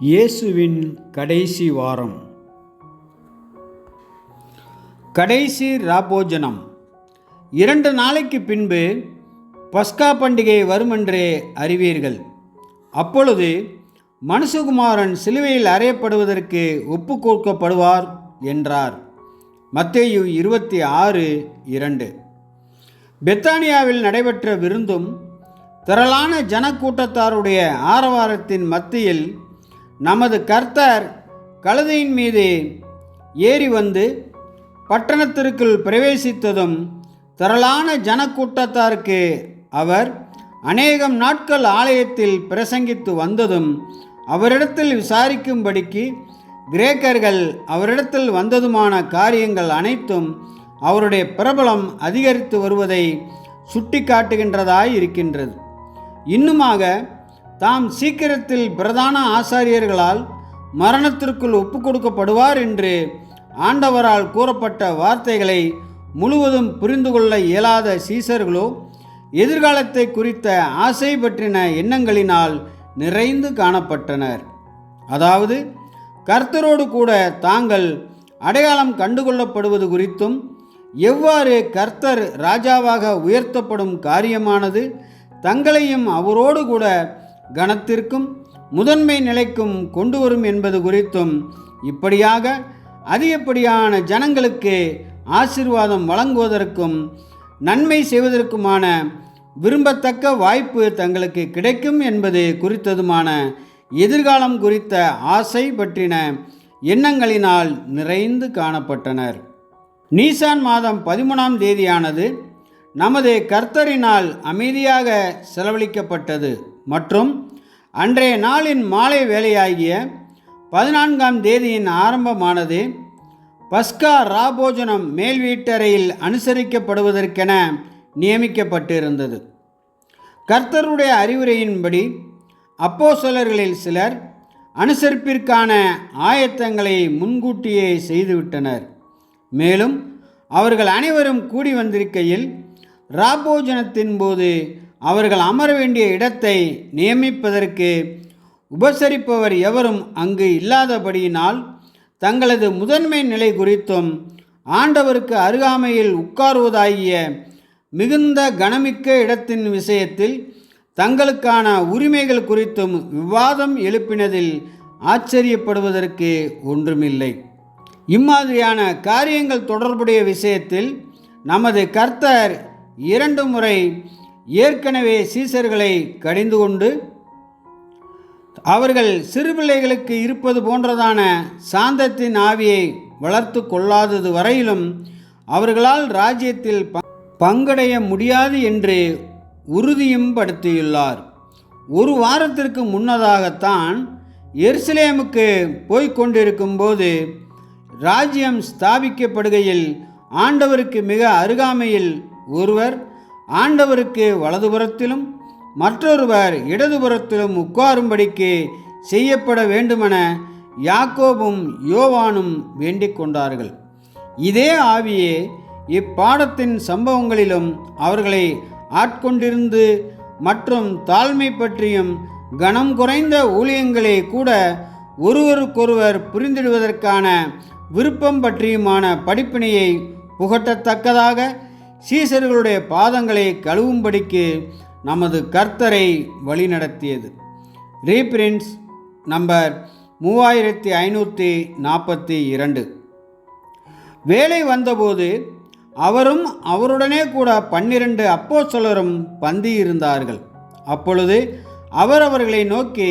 இயேசுவின் கடைசி வாரம். கடைசி ராபோஜனம். 2 நாளைக்கு பின்பு பஸ்கா பண்டிகை வருமென்றே அறிவீர்கள். அப்பொழுது மனுஷகுமாரன் சிலுவையில் அறையப்படுவதற்கு ஒப்பு கொடுக்கப்படுவார் என்றார். மத்தேயு 26:2. பெத்தானியாவில் நடைபெற்ற விருந்தும் திரளான ஜனக்கூட்டத்தாருடைய ஆரவாரத்தின் மத்தியில் நமது கர்த்தர் கழுதையின் மீது ஏறி வந்து பட்டணத்திற்குள் பிரவேசித்ததும் திரளான ஜனக்கூட்டத்தாருக்கு அவர் அநேகம் நாட்கள் ஆலயத்தில் பிரசங்கித்து வந்ததும் அவரிடத்தில் விசாரிக்கும்படிக்கு கிரேக்கர்கள் அவரிடத்தில் வந்ததுமான காரியங்கள் அனைத்தும் அவருடைய பிரபலம் அதிகரித்து வருவதை சுட்டி காட்டுகின்றதாய் இருக்கின்றது. இன்னுமாக தாம் சீக்கிரத்தில் பிரதான ஆசாரியர்களால் மரணத்திற்குள் ஒப்பு கொடுக்கப்படுவார் என்று ஆண்டவரால் கூறப்பட்ட வார்த்தைகளை முழுவதும் புரிந்து கொள்ள இயலாத சீசர்களோ எதிர்காலத்தை குறித்த ஆசை பற்றின எண்ணங்களினால் நிறைந்து காணப்பட்டனர். அதாவது கர்த்தரோடு கூட தாங்கள் அடையாளம் கண்டுகொள்ளப்படுவது குறித்தும் எவ்வாறு கர்த்தர் ராஜாவாக உயர்த்தப்படும் காரியமானது தங்களையும் அவரோடு கூட கனத்திற்கும் முதன்மை நிலைக்கும் கொண்டு வரும் என்பது குறித்தும் இப்படியாக அதிகப்படியான ஜனங்களுக்கு ஆசீர்வாதம் வழங்குவதற்கும் நன்மை செய்வதற்குமான விரும்பத்தக்க வாய்ப்பு தங்களுக்கு கிடைக்கும் என்பது குறித்ததுமான எதிர்காலம் குறித்த ஆசை பற்றின எண்ணங்களினால் நிறைந்து காணப்பட்டனர். நீசான் மாதம் 13ஆம் தேதியானது நமது கர்த்தரினால் அமைதியாக செலவழிக்கப்பட்டது மற்றும் அன்றைய நாளின் மாலை வேளையாகிய 14ஆம் தேதியின் ஆரம்பமானது பஸ்கா ராபோஜனம் மேல் வீட்டறையில் அனுசரிக்கப்படுவதற்கென நியமிக்கப்பட்டிருந்தது. கர்த்தருடைய அறிவுரையின்படி அப்போஸ்தலர்களில் சிலர் அனுசரிப்பிற்கான ஆயத்தங்களை முன்கூட்டியே செய்துவிட்டனர். மேலும் அவர்கள் அனைவரும் கூடி வந்திருக்கையில் ராபோஜனத்தின் போது அவர்கள் அமர வேண்டிய இடத்தை நியமிப்பதற்கு உபசரிப்பவர் எவரும் அங்கு இல்லாதபடியினால் தங்களது முதன்மை நிலை குறித்தும் ஆண்டவருக்கு அருகாமையில் உட்காருவதாகிய மிகுந்த கனமிக்க இடத்தின் விஷயத்தில் தங்களுக்கான உரிமைகள் குறித்தும் விவாதம் எழுப்பினதில் ஆச்சரியப்படுவதற்கு ஒன்றுமில்லை. இம்மாதிரியான காரியங்கள் தொடர்புடைய விஷயத்தில் நமது கர்த்தர் 2 முறை ஏற்கனவே சீசர்களை கடிந்து கொண்டு அவர்கள் சிறுபிள்ளைகளுக்கு இருப்பது போன்றதான சாந்தத்தின் ஆவியை வளர்த்து கொள்ளாதது வரையிலும் அவர்களால் ராஜ்யத்தில் பங்கடைய முடியாது என்று உறுதியும் படுத்தியுள்ளார். 1 வாரத்திற்கு முன்னதாகத்தான் எருசலேமுக்கு போய்கொண்டிருக்கும் போது ராஜ்யம் ஸ்தாபிக்கப்படுகையில் ஆண்டவருக்கு மிக அருகாமையில் ஒருவர் ஆண்டவருக்கு வலதுபுறத்திலும் மற்றொருவர் இடதுபுறத்திலும் உட்காரும்படிக்கு செய்யப்பட வேண்டுமென யாக்கோபும் யோவானும் வேண்டிக் கொண்டார்கள். இதே ஆவியே இப்பாடத்தின் சம்பவங்களிலும் அவர்களை ஆட்கொண்டிருந்து மற்றும் தாழ்மை பற்றியும் கனம் குறைந்த ஊழியங்களே கூட ஒருவருக்கொருவர் புரிந்திடுவதற்கான விருப்பம் பற்றியுமான படிப்பினையை புகட்டத்தக்கதாக சீசர்களுடைய பாதங்களை கழுவும்படிக்கு நமது கர்த்தரை வழிநடத்தியது. ரீபிரின்ஸ் நம்பர் 3542. வேலை வந்தபோது அவரும் அவருடனே கூட 12 அப்போஸ்தலரும் பந்தியிருந்தார்கள். அப்பொழுது அவர் அவர்களை நோக்கி,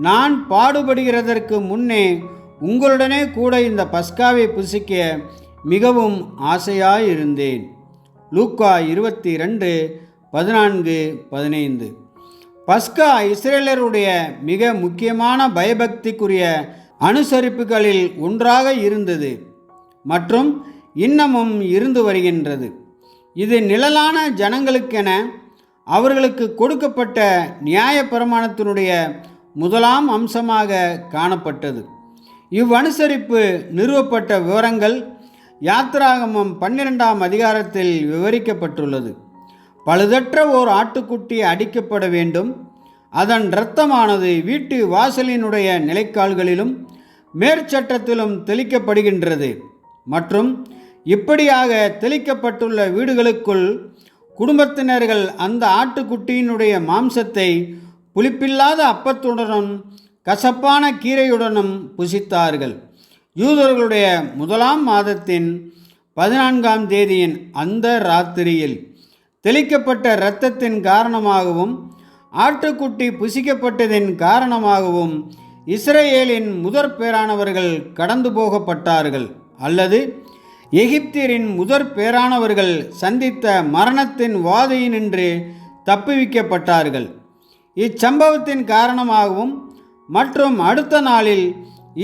நான் பாடுபடுகிறதற்கு முன்னே உங்களுடனே கூட இந்த பஸ்காவை புசிக்க மிகவும் ஆசையாயிருந்தேன். லூக்கா 22:14-15. பஸ்கா இஸ்ரேலருடைய மிக முக்கியமான பயபக்திக்குரிய அனுசரிப்புகளில் ஒன்றாக இருந்தது மற்றும் இன்னமும் இருந்து வருகின்றது. இது நிழலான ஜனங்களுக்கென அவர்களுக்கு கொடுக்கப்பட்ட நியாயப்பிரமாணத்தினுடைய முதலாம் அம்சமாக காணப்பட்டது. இவ்வனுசரிப்பு நிறுவப்பட்ட விவரங்கள் யாத்திராகமம் 12ஆம் அதிகாரத்தில் விவரிக்கப்பட்டுள்ளது. பழுதற்ற ஓர் ஆட்டுக்குட்டி அடிக்கப்பட வேண்டும். அதன் இரத்தமானது வீட்டு வாசலினுடைய நிலைக்கால்களிலும் மேற்சட்டத்திலும் தெளிக்கப்படுகின்றது. மற்றும் இப்படியாக தெளிக்கப்பட்டுள்ள வீடுகளுக்குள் குடும்பத்தினர்கள் அந்த ஆட்டுக்குட்டியினுடைய மாம்சத்தை புளிப்பில்லாத அப்பத்துடனும் கசப்பான கீரையுடனும் புசித்தார்கள். யூதர்களுடைய 1ஆம் மாதத்தின் 14ஆம் தேதியின் அந்த ராத்திரியில் தெளிக்கப்பட்ட இரத்தத்தின் காரணமாகவும் ஆட்டுக்குட்டி புசிக்கப்பட்டதின் காரணமாகவும் இஸ்ரவேலின் முதற் பேரானவர்கள் கடந்து போகப்பட்டார்கள், அல்லது எகிப்தியரின் முதற் பேரானவர்கள் சந்தித்த மரணத்தின் வாதையினின்று தப்புவிக்கப்பட்டார்கள். இச்சம்பவத்தின் காரணமாகவும் மற்றும் அடுத்த நாளில்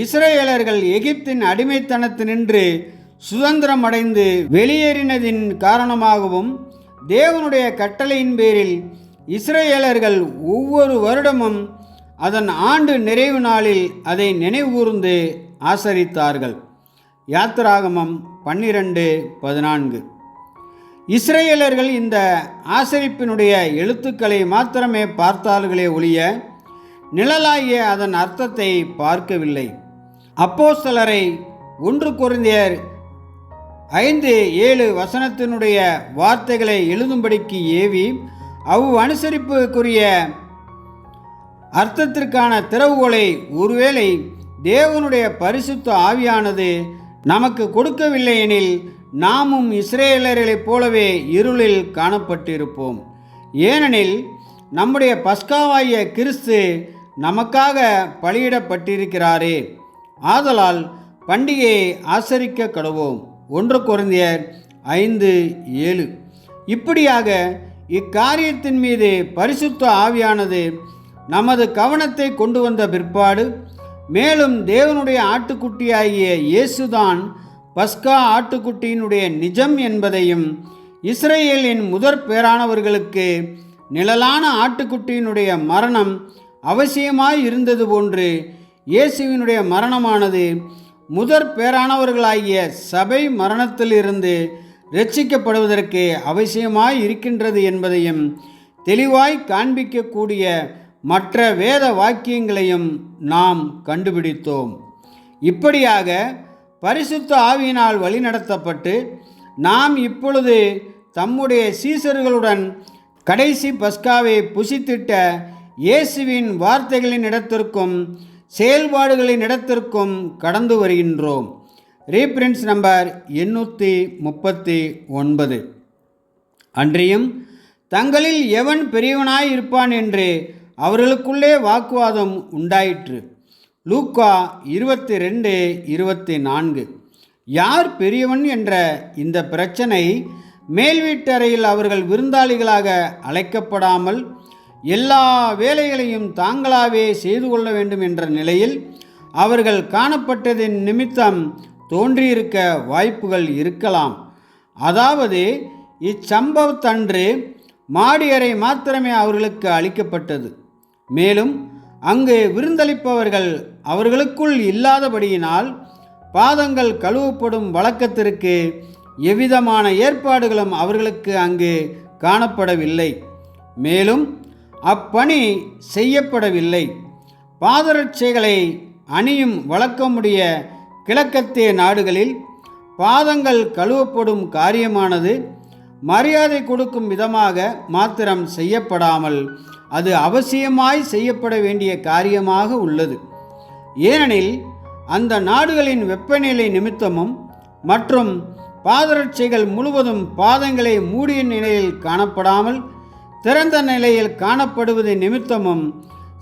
இஸ்ரவேலர்கள் எகிப்தின் அடிமைத்தனத்தினின்று சுதந்திரமடைந்து வெளியேறினதின் காரணமாகவும் தேவனுடைய கட்டளையின் பேரில் இஸ்ரவேலர்கள் ஒவ்வொரு வருடமும் அதன் ஆண்டு நிறைவு நாளில் அதை நினைவுகூர்ந்து ஆசரித்தார்கள். யாத்திராகமம் 12:14. இஸ்ரவேலர்கள் இந்த ஆசரிப்பினுடைய எழுத்துக்களை மாத்திரமே பார்த்தார்களே ஒழிய நிழலாகிய அதன் அர்த்தத்தை பார்க்கவில்லை. அப்போஸ்தலரை 1 கொரிந்தியர் 5:7 வசனத்தினுடைய வார்த்தைகளை எழுதும்படிக்கு ஏவி அனுசரிப்புக்குரிய அர்த்தத்திற்கான திறவுகோலை ஒருவேளை தேவனுடைய பரிசுத்த ஆவியானது நமக்கு கொடுக்கவில்லை எனில் நாமும் இஸ்ரவேலர்களைப் போலவே இருளில் காணப்பட்டிருப்போம். ஏனெனில் நம்முடைய பஸ்காவாகிய கிறிஸ்து நமக்காக பலியிடப்பட்டிருக்கிறாரே. ஆதலால் பண்டிகையை ஆசரிக்க கடவோம். 1 கொரிந்தியர் 5:7. இப்படியாக இக்காரியத்தின் மீது பரிசுத்த ஆவியானது நமது கவனத்தை கொண்டு வந்த பிற்பாடு, மேலும் தேவனுடைய ஆட்டுக்குட்டியாகிய இயேசுதான் பஸ்கா ஆட்டுக்குட்டியினுடைய நிஜம் என்பதையும், இஸ்ரவேலின் முதற் பேரானவர்களுக்கு நிழலான ஆட்டுக்குட்டியினுடைய மரணம் அவசியமாய் இருந்தது போன்று இயேசுவினுடைய மரணமானது முதற் பேரானவர்களாகிய சபை மரணத்திலிருந்து இரட்சிக்கப்படுவதற்கு அவசியமாய் இருக்கின்றது என்பதையும் தெளிவாய் காண்பிக்கக்கூடிய மற்ற வேத வாக்கியங்களையும் நாம் கண்டுபிடித்தோம். இப்படியாக பரிசுத்த ஆவியினால் வழிநடத்தப்பட்டு நாம் இப்பொழுது தம்முடைய சீசர்களுடன் கடைசி பஸ்காவை புசித்திட்ட இயேசுவின் வார்த்தைகளின் இடத்திற்கும் செயல்பாடுகளின் இடத்திற்கும் கடந்து வருகின்றோம். ரீப்ரின்ஸ் நம்பர் 839. அன்றியும் தங்களில் எவன் பெரியவனாய் இருப்பான் என்று அவர்களுக்குள்ளே வாக்குவாதம் உண்டாயிற்று. லூக்கா 22:24. யார் பெரியவன் என்ற இந்த பிரச்சனை மேல் வீட்டறையில் அவர்கள் விருந்தாளிகளாக அழைக்கப்படாமல் எல்லா வேலைகளையும் தாங்களாகவே செய்து கொள்ள வேண்டும் என்ற நிலையில் அவர்கள் காணப்பட்டதின் நிமித்தம் தோன்றியிருக்க வாய்ப்புகள் இருக்கலாம். அதாவது இச்சம்பவத்தன்று மாடியறை மாத்திரமே அவர்களுக்கு அளிக்கப்பட்டது. மேலும் அங்கு விருந்தளிப்பவர்கள் அவர்களுக்குள் இல்லாதபடியினால் பாதங்கள் கழுவப்படும் வழக்கத்திற்கு எவ்விதமான ஏற்பாடுகளும் அவர்களுக்கு அங்கு காணப்படவில்லை. மேலும் அப்பணி செய்யப்படவில்லை. பாதரட்சைகளை அணியும் வழக்கமுடைய கிழக்கத்திய நாடுகளில் பாதங்கள் கழுவப்படும் காரியமானது மரியாதை கொடுக்கும் விதமாக மாத்திரம் செய்யப்படாமல் அது அவசியமாய் செய்யப்பட வேண்டிய காரியமாக உள்ளது. ஏனெனில் அந்த நாடுகளின் வெப்பநிலை நிமித்தமும் மற்றும் பாதரட்சைகள் முழுவதும் பாதங்களை மூடிய நிலையில் காணப்படாமல் திறந்த நிலையில் காணப்படுவது நிமித்தமும்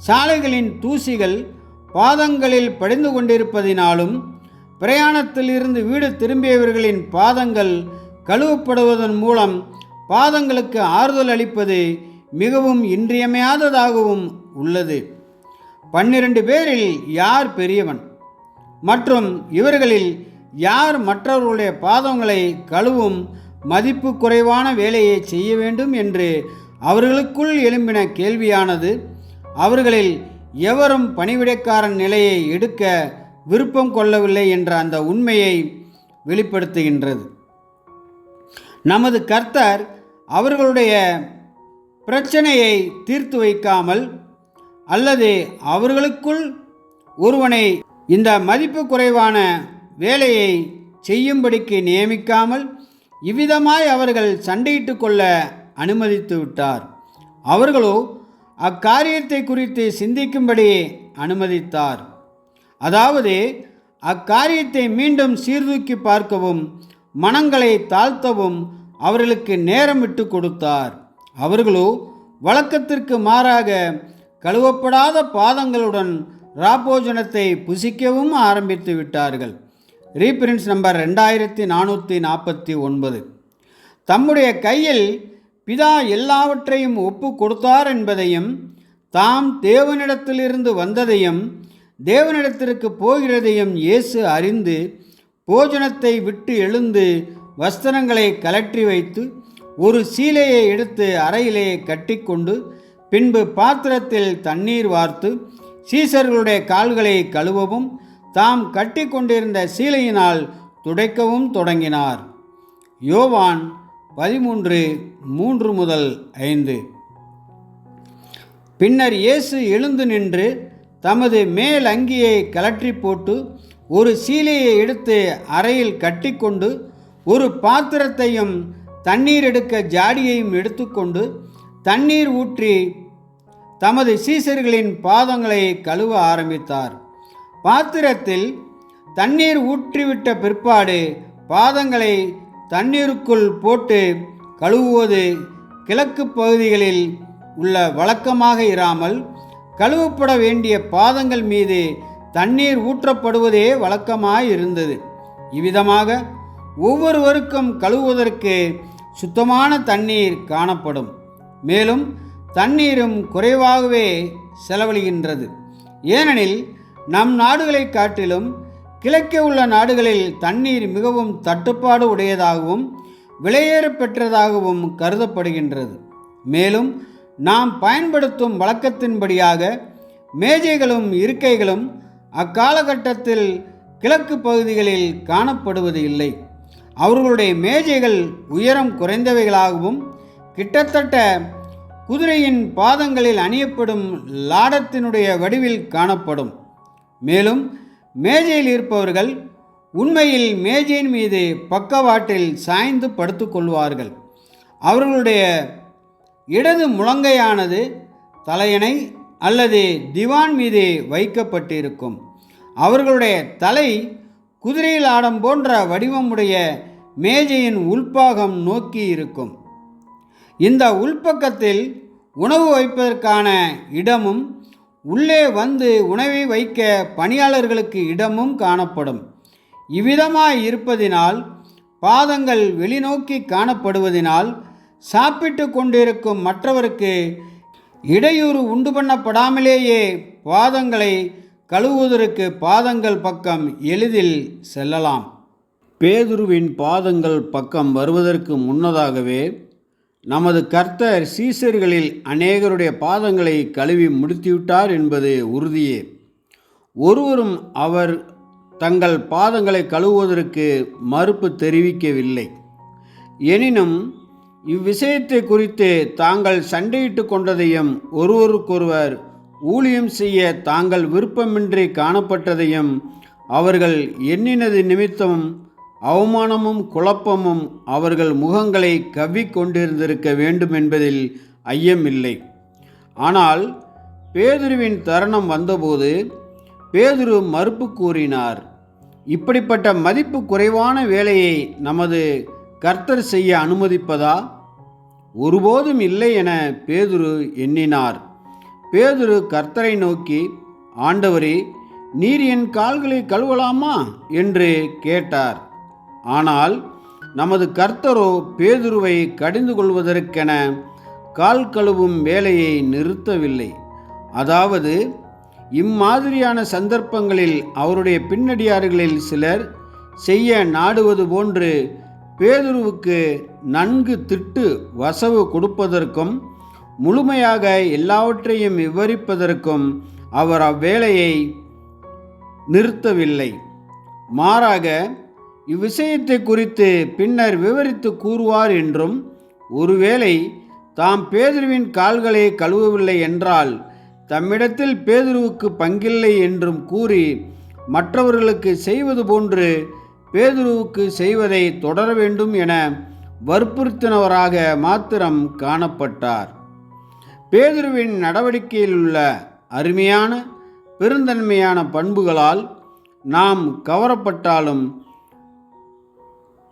சாலைகளின் தூசிகள் பாதங்களில் படிந்து கொண்டிருப்பதினாலும் பிரயாணத்திலிருந்து வீடு திரும்பியவர்களின் பாதங்கள் கழுவப்படுவதன் மூலம் பாதங்களுக்கு ஆறுதல் அளிப்பது மிகவும் இன்றியமையாததாகவும் உள்ளது. 12 பேரில் யார் பெரியவன் மற்றும் இவர்களில் யார் மற்றவர்களுடைய பாதங்களை கழுவும் மதிப்பு குறைவான வேலையை செய்ய வேண்டும் என்று அவர்களுக்குள் எழும்பின கேள்வியானது அவர்களில் எவரும் பணிவிடைக்காரன் நிலையை எடுக்க விருப்பம் கொள்ளவில்லை என்ற அந்த உண்மையை வெளிப்படுத்துகின்றது. நமது கர்த்தர் அவர்களுடைய பிரச்சனையை தீர்த்து வைக்காமல் அல்லது அவர்களுக்குள் ஒருவனை இந்த மதிப்பு குறைவான வேலையை செய்யும்படிக்கு நியமிக்காமல் இவ்விதமாய் அவர்கள் சண்டையிட்டு கொள்ள அனுமதித்து விட்டார். அவர்களோ அக்காரியத்தை குறித்து சிந்திக்கும்படி அனுமதித்தார். அதாவது அக்காரியத்தை மீண்டும் சீர்தூக்கி பார்க்கவும் மனங்களை தாழ்த்தவும் அவர்களுக்கு நேரம் விட்டு கொடுத்தார். அவர்களோ வழக்கத்திற்கு மாறாக கழுவப்படாத பாதங்களுடன் ராபோஜனத்தை புசிக்கவும் ஆரம்பித்து விட்டார்கள். ரீபிரின்ஸ் நம்பர் 2449. தம்முடைய கையில் பிதா எல்லாவற்றையும் ஒப்பு கொடுத்தார் என்பதையும் தாம் தேவனிடத்திலிருந்து வந்ததையும் தேவனிடத்திற்கு போகிறதையும் இயேசு அறிந்து போஜனத்தை விட்டு எழுந்து வஸ்திரங்களை கலற்றி வைத்து ஒரு சீலையை எடுத்து அறையிலே கட்டிக்கொண்டு பின்பு பாத்திரத்தில் தண்ணீர் வார்த்து சீசர்களுடைய கால்களை கழுவவும் தாம் கட்டி கொண்டிருந்த சீலையினால் துடைக்கவும் தொடங்கினார். யோவான் 13:3-5. பின்னர் இயேசு எழுந்து நின்று தமது மேல் அங்கியை கலற்றி போட்டு ஒரு சீலையை எடுத்து அறையில் கட்டிக்கொண்டு ஒரு பாத்திரத்தையும் தண்ணீர் எடுக்க ஜாடியையும் எடுத்துக்கொண்டு தண்ணீர் ஊற்றி தமது சீசர்களின் பாதங்களை கழுவ ஆரம்பித்தார். பாத்திரத்தில் தண்ணீர் ஊற்றிவிட்ட பிற்பாடு பாதங்களை தண்ணீருக்குள் போட்டு கழுவுவது கிழக்கு பகுதிகளில் உள்ள வழக்கமாக இராமல் கழுவப்பட வேண்டிய பாதங்கள் மீது தண்ணீர் ஊற்றப்படுவதே வழக்கமாயிருந்தது. இவ்விதமாக ஒவ்வொருவருக்கும் கழுவுவதற்கு சுத்தமான தண்ணீர் காணப்படும். மேலும் தண்ணீரும் குறைவாகவே செலவழிகின்றது. ஏனெனில் நம் நாடுகளை காட்டிலும் கிழக்கே உள்ள நாடுகளில் தண்ணீர் மிகவும் தட்டுப்பாடு உடையதாகவும் விலையேற பெற்றதாகவும் கருதப்படுகின்றது. மேலும் நாம் பயன்படுத்தும் வழக்கத்தின்படியாக மேஜைகளும் இருக்கைகளும் அக்காலகட்டத்தில் கிழக்கு பகுதிகளில் காணப்படுவது இல்லை. அவர்களுடைய மேஜைகள் உயரம் குறைந்தவைகளாகவும் கிட்டத்தட்ட குதிரையின் பாதங்களில் அணியப்படும் லாடத்தினுடைய வடிவில் காணப்படும். மேலும் மேஜையில் இருப்பவர்கள் உண்மையில் மேஜையின் மீது பக்கவாட்டில் சாய்ந்து படுத்துக்கொள்வார்கள். அவர்களுடைய இடது முழங்கையானது தலையணை அல்லது திவான் மீது வைக்கப்பட்டிருக்கும். அவர்களுடைய தலை குதிரையில் ஆடம் போன்ற வடிவமுடைய மேஜையின் உள்பாகம் நோக்கி இருக்கும். இந்த உள்பக்கத்தில் உணவு வைப்பதற்கான இடமும் உள்ளே வந்து உணவை வைக்க பணியாளர்களுக்கு இடமும் காணப்படும். இவ்விதமாய் இருப்பதினால் பாதங்கள் வெளிநோக்கி காணப்படுவதினால் சாப்பிட்டு கொண்டிருக்கும் மற்றவருக்கு இடையூறு உண்டு பண்ணப்படாமலேயே பாதங்களை கழுவுவதற்கு பாதங்கள் பக்கம் எளிதில் செல்லலாம். பேதுருவின் பாதங்கள் பக்கம் வருவதற்கு முன்னதாகவே நமது கர்த்தர் சீசர்களில் அநேகருடைய பாதங்களை கழுவி முடித்துவிட்டார் என்பது உறுதியே. ஒருவரும் அவர் தங்கள் பாதங்களை கழுவுவதற்கு மறுப்பு தெரிவிக்கவில்லை. எனினும் இவ்விஷயத்தை குறித்து தாங்கள் சண்டையிட்டு கொண்டதையும் ஒருவருக்கொருவர் ஊழியம் செய்ய தாங்கள் விருப்பமின்றி காணப்பட்டதையும் அவர்கள் எண்ணினது நிமித்தம் அவமானமும் குழப்பமும் அவர்கள் முகங்களை கவ்விக்கொண்டிருந்திருக்க வேண்டும் என்பதில் ஐயமில்லை. ஆனால் பேதுருவின் தருணம் வந்தபோது பேதுரு மறுப்பு கூறினார். இப்படிப்பட்ட மதிப்பு குறைவான வேலையை நமது கர்த்தர் செய்ய அனுமதிப்பதா? ஒருபோதும் இல்லை என பேதுரு எண்ணினார். பேதுரு கர்த்தரை நோக்கி, ஆண்டவரே, நீர் என் கால்களை கழுவலாமா என்று கேட்டார். ஆனால் நமது கர்த்தரோ பேதுருவை கடிந்து கொள்வதற்கென கால் கழுவும் வேலையை நிறுத்தவில்லை. அதாவது இம்மாதிரியான சந்தர்ப்பங்களில் அவருடைய பின்னடியார்களில் சிலர் செய்ய நாடுவது போன்று பேதுருவுக்கு நன்கு திட்டு வசவு கொடுப்பதற்கும் முழுமையாக எல்லாவற்றையும் விவரிப்பதற்கும் அவர் அவ்வேளையை நிறுத்தவில்லை. மாறாக இவ்விஷயத்தை குறித்து பின்னர் விவரித்து கூறுவார் என்றும், ஒருவேளை தாம் பேதுருவின் கால்களை கழுவவில்லை என்றால் தம்மிடத்தில் பேதுருவுக்கு பங்கில்லை என்றும் கூறி மற்றவர்களுக்கு செய்வது போன்று பேதுருவுக்கு செய்வதை தொடர வேண்டும் என வற்புறுத்தினவராக மாத்திரம் காணப்பட்டார். பேதுருவின் நடவடிக்கையில் உள்ள அருமையான பெருந்தன்மையான பண்புகளால் நாம் கவரப்பட்டாலும்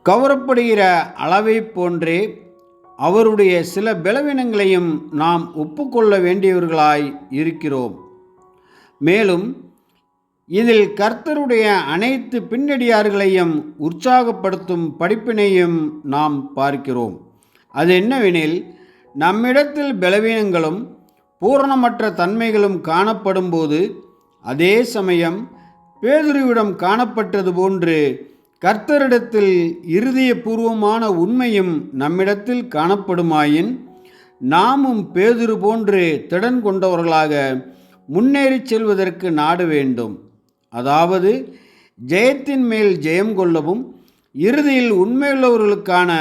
கவரப்படுகிற அளவை போன்றே அவருடைய சில பலவீனங்களையும் நாம் ஒப்புக்கொள்ள வேண்டியவர்களாய் இருக்கிறோம். மேலும் இதில் கர்த்தருடைய அனைத்து பின்னடியார்களையும் உற்சாகப்படுத்தும் படிப்பினையும் நாம் பார்க்கிறோம். அது என்னவெனில், நம்மிடத்தில் பலவீனங்களும் பூரணமற்ற தன்மைகளும் காணப்படும் போது அதே சமயம் பேதுருவிடம் காணப்பட்டது போன்று கர்த்தரிடத்தில் இருதயபூர்வமான உண்மையும் நம்மிடத்தில் காணப்படுமாயின் நாமும் பேதுரு போன்று திடன் கொண்டவர்களாக முன்னேறி செல்வதற்கு நாட வேண்டும். அதாவது ஜெயத்தின் மேல் ஜெயம் கொள்ளவும் இறுதியில் உண்மையுள்ளவர்களுக்கான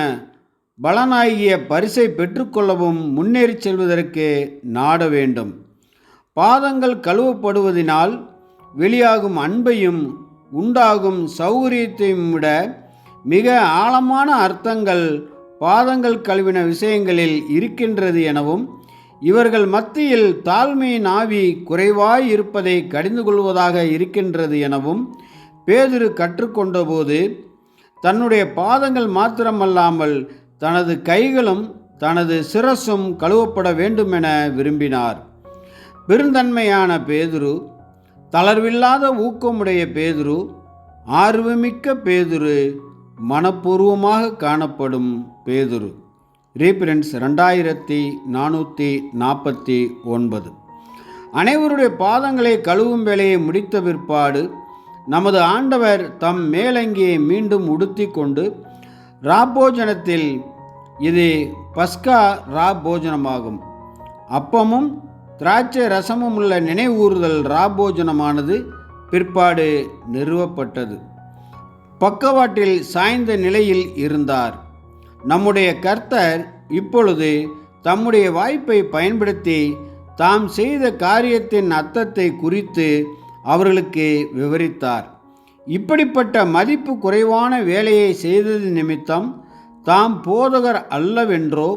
பலனாகிய பரிசை பெற்றுக்கொள்ளவும் முன்னேறி செல்வதற்கு நாட வேண்டும். பாதங்கள் கழுவப்படுவதினால் வெளியாகும் அன்பையும் உண்டாகும் சௌகரியத்தையும் விட மிக ஆழமான அர்த்தங்கள் பாதங்கள் கழுவின விஷயங்களில் இருக்கின்றது எனவும், இவர்கள் மத்தியில் தாழ்மையின் ஆவி குறைவாய் இருப்பதை கடிந்து கொள்வதாக இருக்கின்றது எனவும் பேதுரு கற்றுக்கொண்டபோது தன்னுடைய பாதங்கள் மாத்திரமல்லாமல் தனது கைகளும் தனது சிரசும் கழுவப்பட வேண்டுமென விரும்பினார். பெருந்தன்மையான பேதுரு, தளர்வில்லாத ஊக்கமுடைய பேதுரு, ஆர்வமிக்க பேதுரு, மனப்பூர்வமாக காணப்படும் பேதுரு. ரீபரன்ஸ் 2449. அனைவருடைய பாதங்களை கழுவும் வேலையை முடித்த பிற்பாடு நமது ஆண்டவர் தம் மேலங்கியை மீண்டும் உடுத்தி கொண்டு ராபோஜனத்தில், இது பஸ்கா ராபோஜனமாகும், அப்பமும் திராட்சை ரசமும் உள்ள நினைவூறுதல் ராபோஜனமானது பிற்பாடு நிறுவப்பட்டது. பக்கவாட்டில் சாய்ந்த நிலையில் இருந்தார். நம்முடைய கர்த்தர் இப்பொழுது தம்முடைய வாய்ப்பை பயன்படுத்தி தாம் செய்த காரியத்தின் அர்த்தத்தை குறித்து அவர்களுக்கு விவரித்தார். இப்படிப்பட்ட மதிப்பு குறைவான வேலையை செய்தது நிமித்தம் தாம் போதகர் அல்லவென்றோ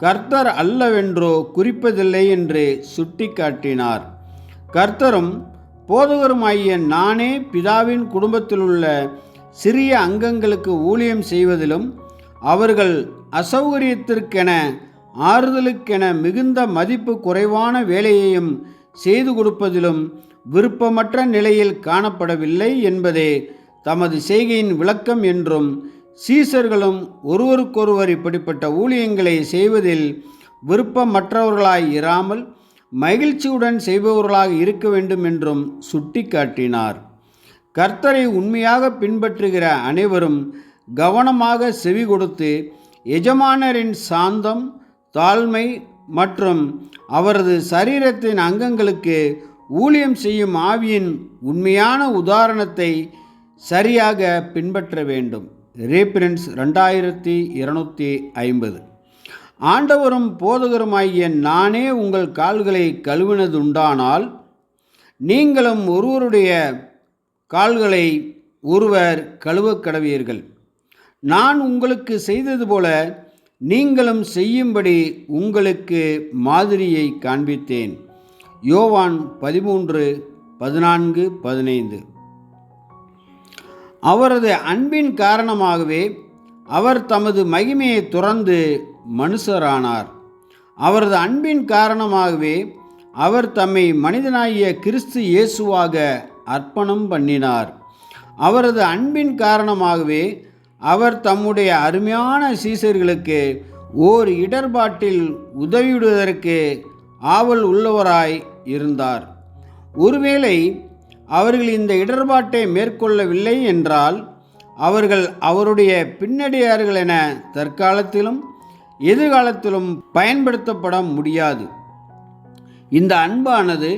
கர்த்தர் அல்லவென்றோ குறிப்பதில்லை என்று சுட்டி காட்டினார். கர்த்தரும் போதகருமாகிய நானே பிதாவின் குடும்பத்திலுள்ள சிறிய அங்கங்களுக்கு ஊழியம் செய்வதிலும் அவர்கள் அசௌகரியத்திற்கென ஆறுதலுக்கென மிகுந்த மதிப்பு குறைவான வேலையையும் செய்து கொடுப்பதிலும் விருப்பமற்ற நிலையில் காணப்படவில்லை என்பதே தமது செய்கையின் விளக்கம் என்றும், சீசர்களும் ஒருவருக்கொருவர் இப்படிப்பட்ட ஊழியங்களை செய்வதில் விருப்பமற்றவர்களாய் இராமல் மகிழ்ச்சியுடன் செய்பவர்களாக இருக்க வேண்டும் என்றும் சுட்டி காட்டினார். கர்த்தரை உண்மையாக பின்பற்றுகிற அனைவரும் கவனமாக செவி கொடுத்து எஜமானரின் சாந்தம், தாழ்மை மற்றும் அவரது சரீரத்தின் அங்கங்களுக்கு ஊழியம் செய்யும் ஆவியின் உண்மையான உதாரணத்தை சரியாக பின்பற்ற வேண்டும். ரீபரன்ஸ் 2250. ஆண்டவரும் போதகருமாகிய நானே உங்கள் கால்களை கழுவினதுண்டானால் நீங்களும் ஒருவருடைய கால்களை ஒருவர் கழுவக் கடவீர்கள். நான் உங்களுக்கு செய்தது போல நீங்களும் செய்யும்படி உங்களுக்கு மாதிரியை காண்பித்தேன். யோவான் 13:14-15. அவரது அன்பின் காரணமாகவே அவர் தமது மகிமையை துறந்து மனுஷரானார். அவரது அன்பின் காரணமாகவே அவர் தம்மை மனிதனாகிய கிறிஸ்து இயேசுவாக அர்ப்பணம் பண்ணினார். அவரது அன்பின் காரணமாகவே அவர் தம்முடைய அருமையான சீசர்களுக்கு ஓர் இடர்பாட்டில் உதவிடுவதற்கு ஆவல் உள்ளவராய் இருந்தார். ஒருவேளை அவர்கள் இந்த இடர்பாட்டை மேற்கொள்ளவில்லை என்றால் அவர்கள் அவருடைய பின்னடியார்கள் என தற்காலத்திலும் எதிர்காலத்திலும் பயன்படுத்தப்பட முடியாது. இந்த அன்பானது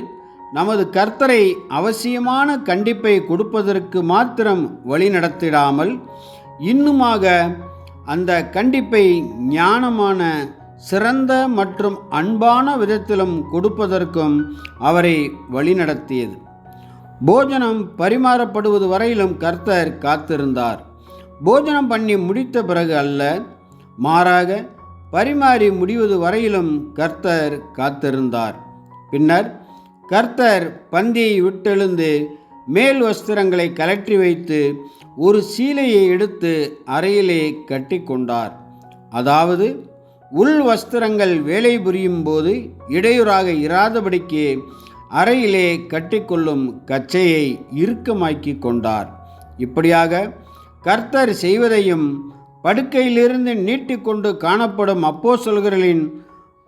நமது கர்த்தரை அவசியமான கண்டிப்பை கொடுப்பதற்கு மாத்திரம் வழிநடத்திடாமல் இன்னுமாக அந்த கண்டிப்பை ஞானமான சிறந்த மற்றும் அன்பான விதத்திலும் கொடுப்பதற்கும் அவரை வழிநடத்தியது. போஜனம் பரிமாறப்படுவது வரையிலும் கர்த்தர் காத்திருந்தார். போஜனம் பண்ணி முடித்த பிறகு அல்ல, மாறாக பரிமாறி முடிவது வரையிலும் கர்த்தர் காத்திருந்தார். பின்னர் கர்த்தர் பந்தியை விட்டெழுந்து மேல் வஸ்திரங்களை கலற்றி வைத்து ஒரு சீலையை எடுத்து அறையிலே கட்டி கொண்டார். அதாவது உள் வஸ்திரங்கள் வேலை புரியும் போது இடையூறாக இராதபடிக்கு அறையிலே கட்டிக்கொள்ளும் கச்சையை இறுக்கமாக்கி கொண்டார். இப்படியாக கர்த்தர் செய்வதையும் படுக்கையிலிருந்து நீட்டிக்கொண்டு காணப்படும் அப்போஸ்தலர்களின்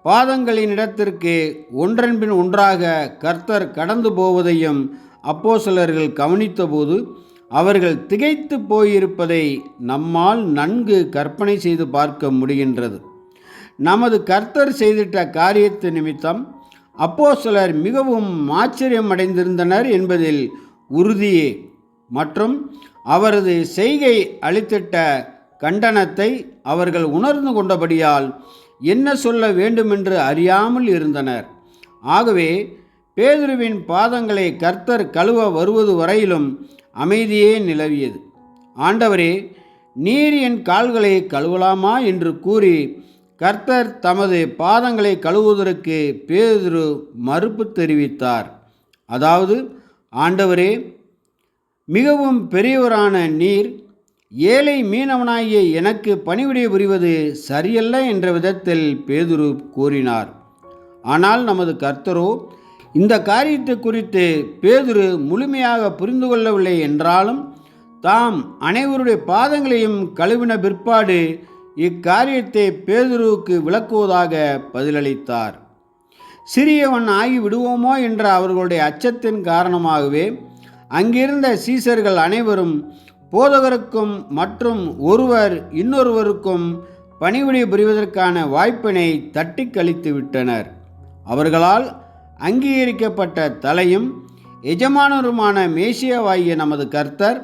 பாதங்களினிடத்திற்கு ஒன்றன்பின் ஒன்றாக கர்த்தர் கடந்து போவதையும் அப்போஸ்தலர்கள் கவனித்தபோது அவர்கள் திகைத்து போயிருப்பதை நம்மால் நன்கு கற்பனை செய்து பார்க்க முடிகின்றது. நமது கர்த்தர் செய்திட்ட காரியத்து நிமித்தம் அப்போஸ்தலர் மிகவும் ஆச்சரியமடைந்திருந்தனர் என்பதில் உறுதியே. மற்றும் அவரது செய்கை அளித்திட்ட கண்டனத்தை அவர்கள் உணர்ந்து கொண்டபடியால் என்ன சொல்ல வேண்டுமென்று அறியாமல் இருந்தனர். ஆகவே பேதுருவின் பாதங்களை கர்த்தர் கழுவ வருவது வரையிலும் அமைதியே நிலவியது. ஆண்டவரே, நீர் என் கால்களை கழுவலாமா என்று கூறி கர்த்தர் தமது பாதங்களை கழுவுவதற்கு பேதுரு மறுப்பு தெரிவித்தார். அதாவது, ஆண்டவரே, மிகவும் பெரியவரான நீர் ஏழை மீனவனாகிய எனக்கு பணிவிடை புரிவது சரியல்ல என்ற விதத்தில் பேதுரு கூறினார். ஆனால் நமது கர்த்தரோ இந்த காரியத்தை குறித்து பேதுரு முழுமையாக புரிந்து கொள்ளவில்லை என்றாலும் தாம் அனைவருடைய பாதங்களையும் கழுவின பிற்பாடு இக்காரியத்தை பேதுருவுக்கு விளக்குவதாக பதிலளித்தார். சிறியவன் ஆகி விடுவோமோ என்ற அவர்களுடைய அச்சத்தின் காரணமாகவே அங்கிருந்த சீசர்கள் அனைவரும் போதகருக்கும் மற்றும் ஒருவர் இன்னொருவருக்கும் பணிவிடை புரிவதற்கான வாய்ப்பினை தட்டி கழித்து விட்டனர். அவர்களால் அங்கீகரிக்கப்பட்ட தலையும் எஜமானருமான மேசியாவாகிய நமது கர்த்தர்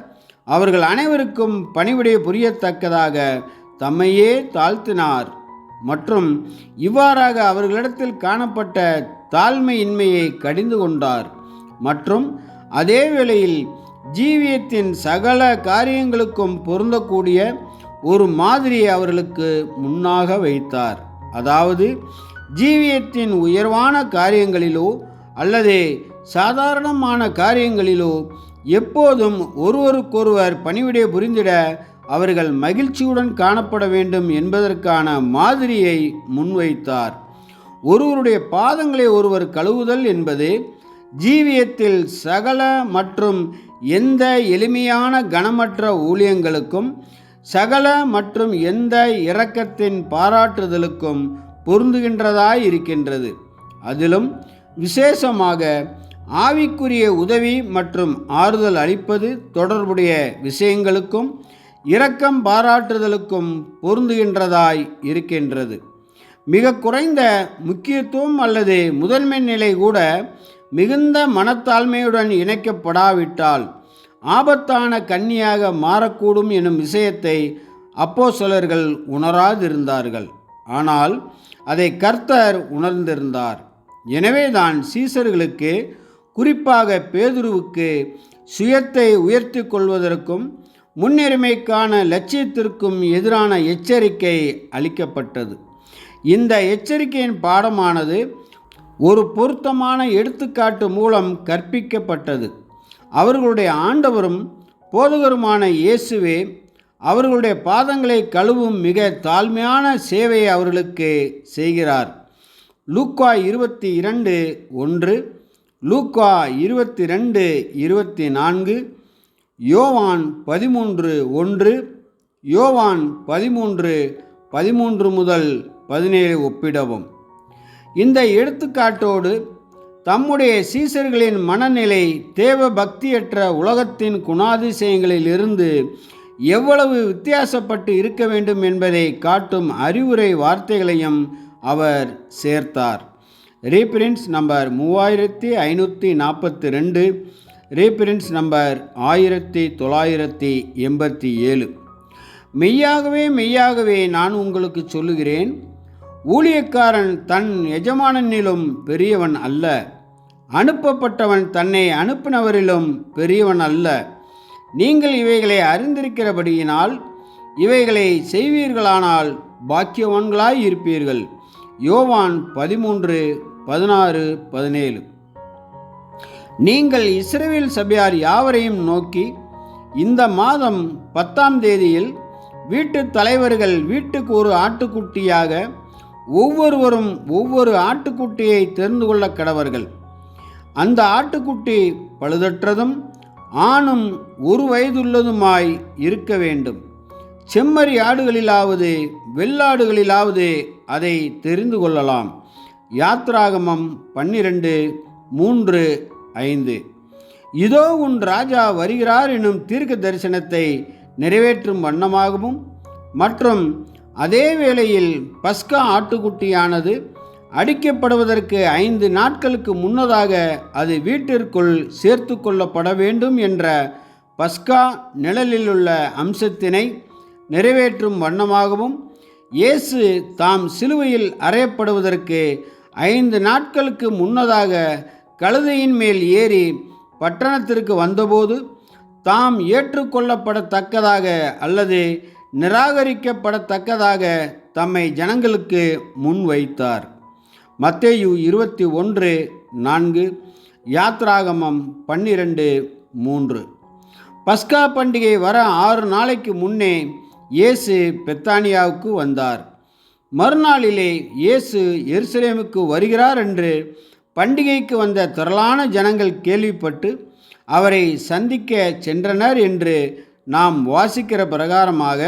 அவர்கள் அனைவருக்கும் பணிவிடை புரியத்தக்கதாக தம்மையே தாழ்த்தினார். மற்றும் இவ்வாறாக அவர்களிடத்தில் காணப்பட்ட தாழ்மையின்மையை கடிந்து கொண்டார். மற்றும் அதே வேளையில் ஜீவியத்தின் சகல காரியங்களுக்கும் பொருந்தக்கூடிய ஒரு மாதிரியை அவர்களுக்கு முன்னாக வைத்தார். அதாவது ஜீவியத்தின் உயர்வான காரியங்களிலோ அல்லது சாதாரணமான காரியங்களிலோ எப்போதும் ஒருவருக்கொருவர் பணிவிடை புரிந்திட அவர்கள் மகிழ்ச்சியுடன் காணப்பட வேண்டும் என்பதற்கான மாதிரியை முன்வைத்தார். ஒருவருடைய பாதங்களை ஒருவர் கழுவுதல் என்பது ஜீவியத்தில் சகல மற்றும் எந்த எளிமையான கனமற்ற ஊழியங்களுக்கும் சகல மற்றும் எந்த இரக்கத்தின் பாராட்டுதலுக்கும் பொருந்துகின்றதாய் இருக்கின்றது. அதிலும் விசேஷமாக ஆவிக்குரிய உதவி மற்றும் ஆறுதல் அளிப்பது தொடர்புடைய விஷயங்களுக்கும் இரக்கம் பாராட்டுதலுக்கும் பொருந்துகின்றதாய் இருக்கின்றது. மிக குறைந்த முக்கியத்துவம் அல்லது முதன்மை நிலை கூட மிகுந்த மனத்தாழ்மையுடன் இணைக்கப்படாவிட்டால் ஆபத்தான கன்னியாக மாறக்கூடும் எனும் விஷயத்தை அப்போஸ்தலர்கள் உணராதிருந்தார்கள். ஆனால் அதை கர்த்தர் உணர்ந்திருந்தார். எனவேதான் சீசர்களுக்கு, குறிப்பாக பேதுருவுக்கு சுயத்தை உயர்த்தி கொள்வதற்கும் முன்னுரிமைக்கான லட்சியத்திற்கும் எதிரான எச்சரிக்கை அளிக்கப்பட்டது. இந்த எச்சரிக்கையின் பாடமானது ஒரு பொருத்தமான எடுத்துக்காட்டு மூலம் கற்பிக்கப்பட்டது. அவர்களுடைய ஆண்டவரும் போதகருமான இயேசுவே அவர்களுடைய பாதங்களை கழுவும் மிக தாழ்மையான சேவையை அவர்களுக்கு செய்கிறார். லூக்கா 22:1, லூக்கா 22:24, யோவான் 13:1, யோவான் 13:13 முதல் 17 ஒப்பிடவும். இந்த எடுத்துக்காட்டோடு தம்முடைய சீசர்களின் மனநிலை தேவ பக்தியற்ற உலகத்தின் குணாதிசயங்களிலிருந்து எவ்வளவு வித்தியாசப்பட்டு இருக்க வேண்டும் என்பதை காட்டும் அறிவுரை வார்த்தைகளையும் அவர் சேர்த்தார். ரீபிரின்ஸ் நம்பர் 3542, ரீபிரின்ஸ் நம்பர் 1987. மெய்யாகவே மெய்யாகவே நான் உங்களுக்கு சொல்லுகிறேன், ஊழியக்காரன் தன் எஜமானனிலும் பெரியவன் அல்ல, அனுப்பப்பட்டவன் தன்னை அனுப்பினவரிலும் பெரியவன் அல்ல. நீங்கள் இவைகளை அறிந்திருக்கிறபடியினால் இவைகளை செய்வீர்களானால் பாக்கியவான்களாய் இருப்பீர்கள். யோவான் 13:16-17. நீங்கள் இஸ்ரவேல் சபையார் யாவரையும் நோக்கி, இந்த மாதம் 10ஆம் தேதியில் வீட்டு தலைவர்கள் வீட்டுக்கு ஒரு ஆட்டுக்குட்டியாக ஒவ்வொருவரும் ஒவ்வொரு ஆட்டுக்குட்டியை தெரிந்து கொள்ள கடவர்கள். அந்த ஆட்டுக்குட்டி பழுதற்றதும் ஆணும் 1 வயதுள்ளதுமாய் இருக்க வேண்டும். செம்மறி ஆடுகளிலாவது வெள்ளாடுகளிலாவது அதை தெரிந்து கொள்ளலாம். யாத்ராகமம் 12:3-5. இதோ உன் ராஜா வருகிறார் எனும் தீர்க்க தரிசனத்தை நிறைவேற்றும் வண்ணமாகவும் மற்றும் அதே வேளையில் பஸ்கா ஆட்டுக்குட்டியானது அடிக்கப்படுவதற்கு 5 நாட்களுக்கு முன்னதாக அது வீட்டிற்குள் சேர்த்து கொள்ளப்பட வேண்டும் என்ற பஸ்கா நிழலிலுள்ள அம்சத்தினை நிறைவேற்றும் வண்ணமாகவும் இயேசு தாம் சிலுவையில் அறையப்படுவதற்கு 5 நாட்களுக்கு முன்னதாக கழுதையின் மேல் ஏறி பட்டணத்திற்கு வந்தபோது தாம் ஏற்றுக்கொள்ளப்படத்தக்கதாக அல்லது நிராகரிக்கப்படத்தக்கதாக தம்மை ஜனங்களுக்கு முன்வைத்தார். மத்தேயு 21:4, யாத்ராகமம் 12:3. பஸ்கா பண்டிகை வர 6 நாளைக்கு முன்னே இயேசு பெத்தானியாவுக்கு வந்தார். மறுநாளிலே இயேசு எருசலேமுக்கு வருகிறார் என்று பண்டிகைக்கு வந்த திரளான ஜனங்கள் கேள்விப்பட்டு அவரை சந்திக்க சென்றனர் என்று நாம் வாசிக்கிற பிரகாரமாக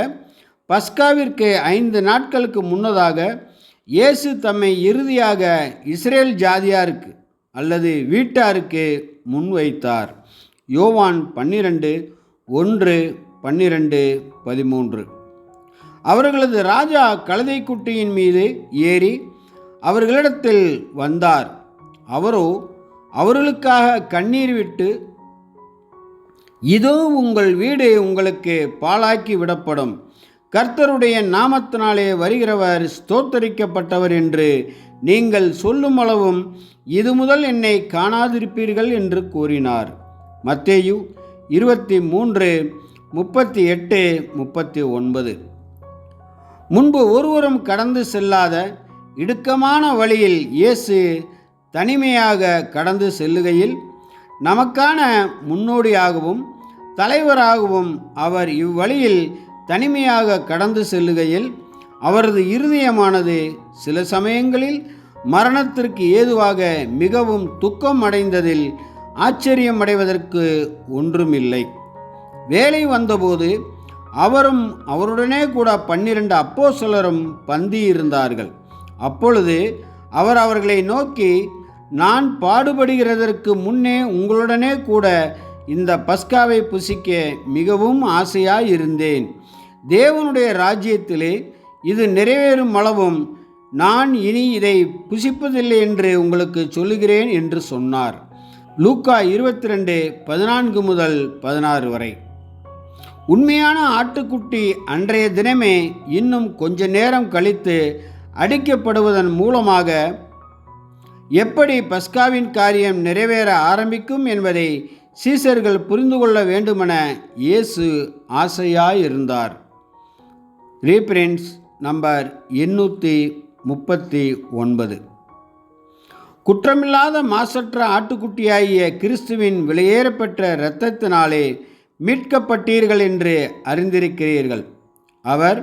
பஸ்காவிற்கு 5 நாட்களுக்கு முன்னதாக இயேசு தம்மை இறுதியாக இஸ்ரேல் ஜாதியாருக்கு அல்லது வீட்டாருக்கு முன்வைத்தார். யோவான் 12:1-12-13. அவர்களது ராஜா கழுதைக்குட்டியின் மீது ஏறி அவர்களிடத்தில் வந்தார். அவரோ அவர்களுக்காக கண்ணீர் விட்டு, இதோ உங்கள் வீடு உங்களுக்கு பாழாக்கி விடப்படும், கர்த்தருடைய நாமத்தினாலே வருகிறவர் ஸ்தோத்தரிக்கப்பட்டவர் என்று நீங்கள் சொல்லும் அளவும் இது முதல் என்னை காணாதிருப்பீர்கள் என்று கூறினார். மத்தேயு 23:38-39. முன்பு ஒருவரும் கடந்து செல்லாத இடுக்கமான வழியில் இயேசு தனிமையாக கடந்து செல்லுகையில் நமக்கான முன்னோடியாகவும் தலைவராகவும் அவர் இவ்வழியில் தனிமையாக கடந்து செல்லுகையில் அவரது இருதயமானது சில சமயங்களில் மரணத்திற்கு ஏதுவாக மிகவும் துக்கம் அடைந்ததில் ஆச்சரியம் அடைவதற்கு ஒன்றுமில்லை. வேலை வந்தபோது அவரும் அவருடனே கூட 12 அப்போஸ்தலரும் பந்தியிருந்தார்கள். அப்பொழுது அவர் அவர்களை நோக்கி, நான் பாடுபடுகிறதற்கு முன்னே உங்களுடனே கூட இந்த பஸ்காவை புசிக்க மிகவும் ஆசையாயிருந்தேன். தேவனுடைய ராஜ்யத்திலே இது நிறைவேறும் அளவும் நான் இனி இதை புசிப்பதில்லை என்று உங்களுக்கு சொல்லுகிறேன் என்று சொன்னார். லூக்கா 22:14-16 வரை. உண்மையான ஆட்டுக்குட்டி அன்றைய தினமே இன்னும் கொஞ்ச நேரம் கழித்து அடிக்கப்படுவதன் மூலமாக எப்படி பஸ்காவின் காரியம் நிறைவேற ஆரம்பிக்கும் என்பதை சீசர்கள் புரிந்து கொள்ள வேண்டுமென இயேசு ஆசையாயிருந்தார். ரீப்ரின்ஸ் நம்பர் 839. குற்றமில்லாத மாசற்ற ஆட்டுக்குட்டியாகிய கிறிஸ்துவின் விலையேறப்பெற்ற இரத்தத்தினாலே மீட்கப்பட்டீர்கள் என்று அறிந்திருக்கிறீர்கள். அவர்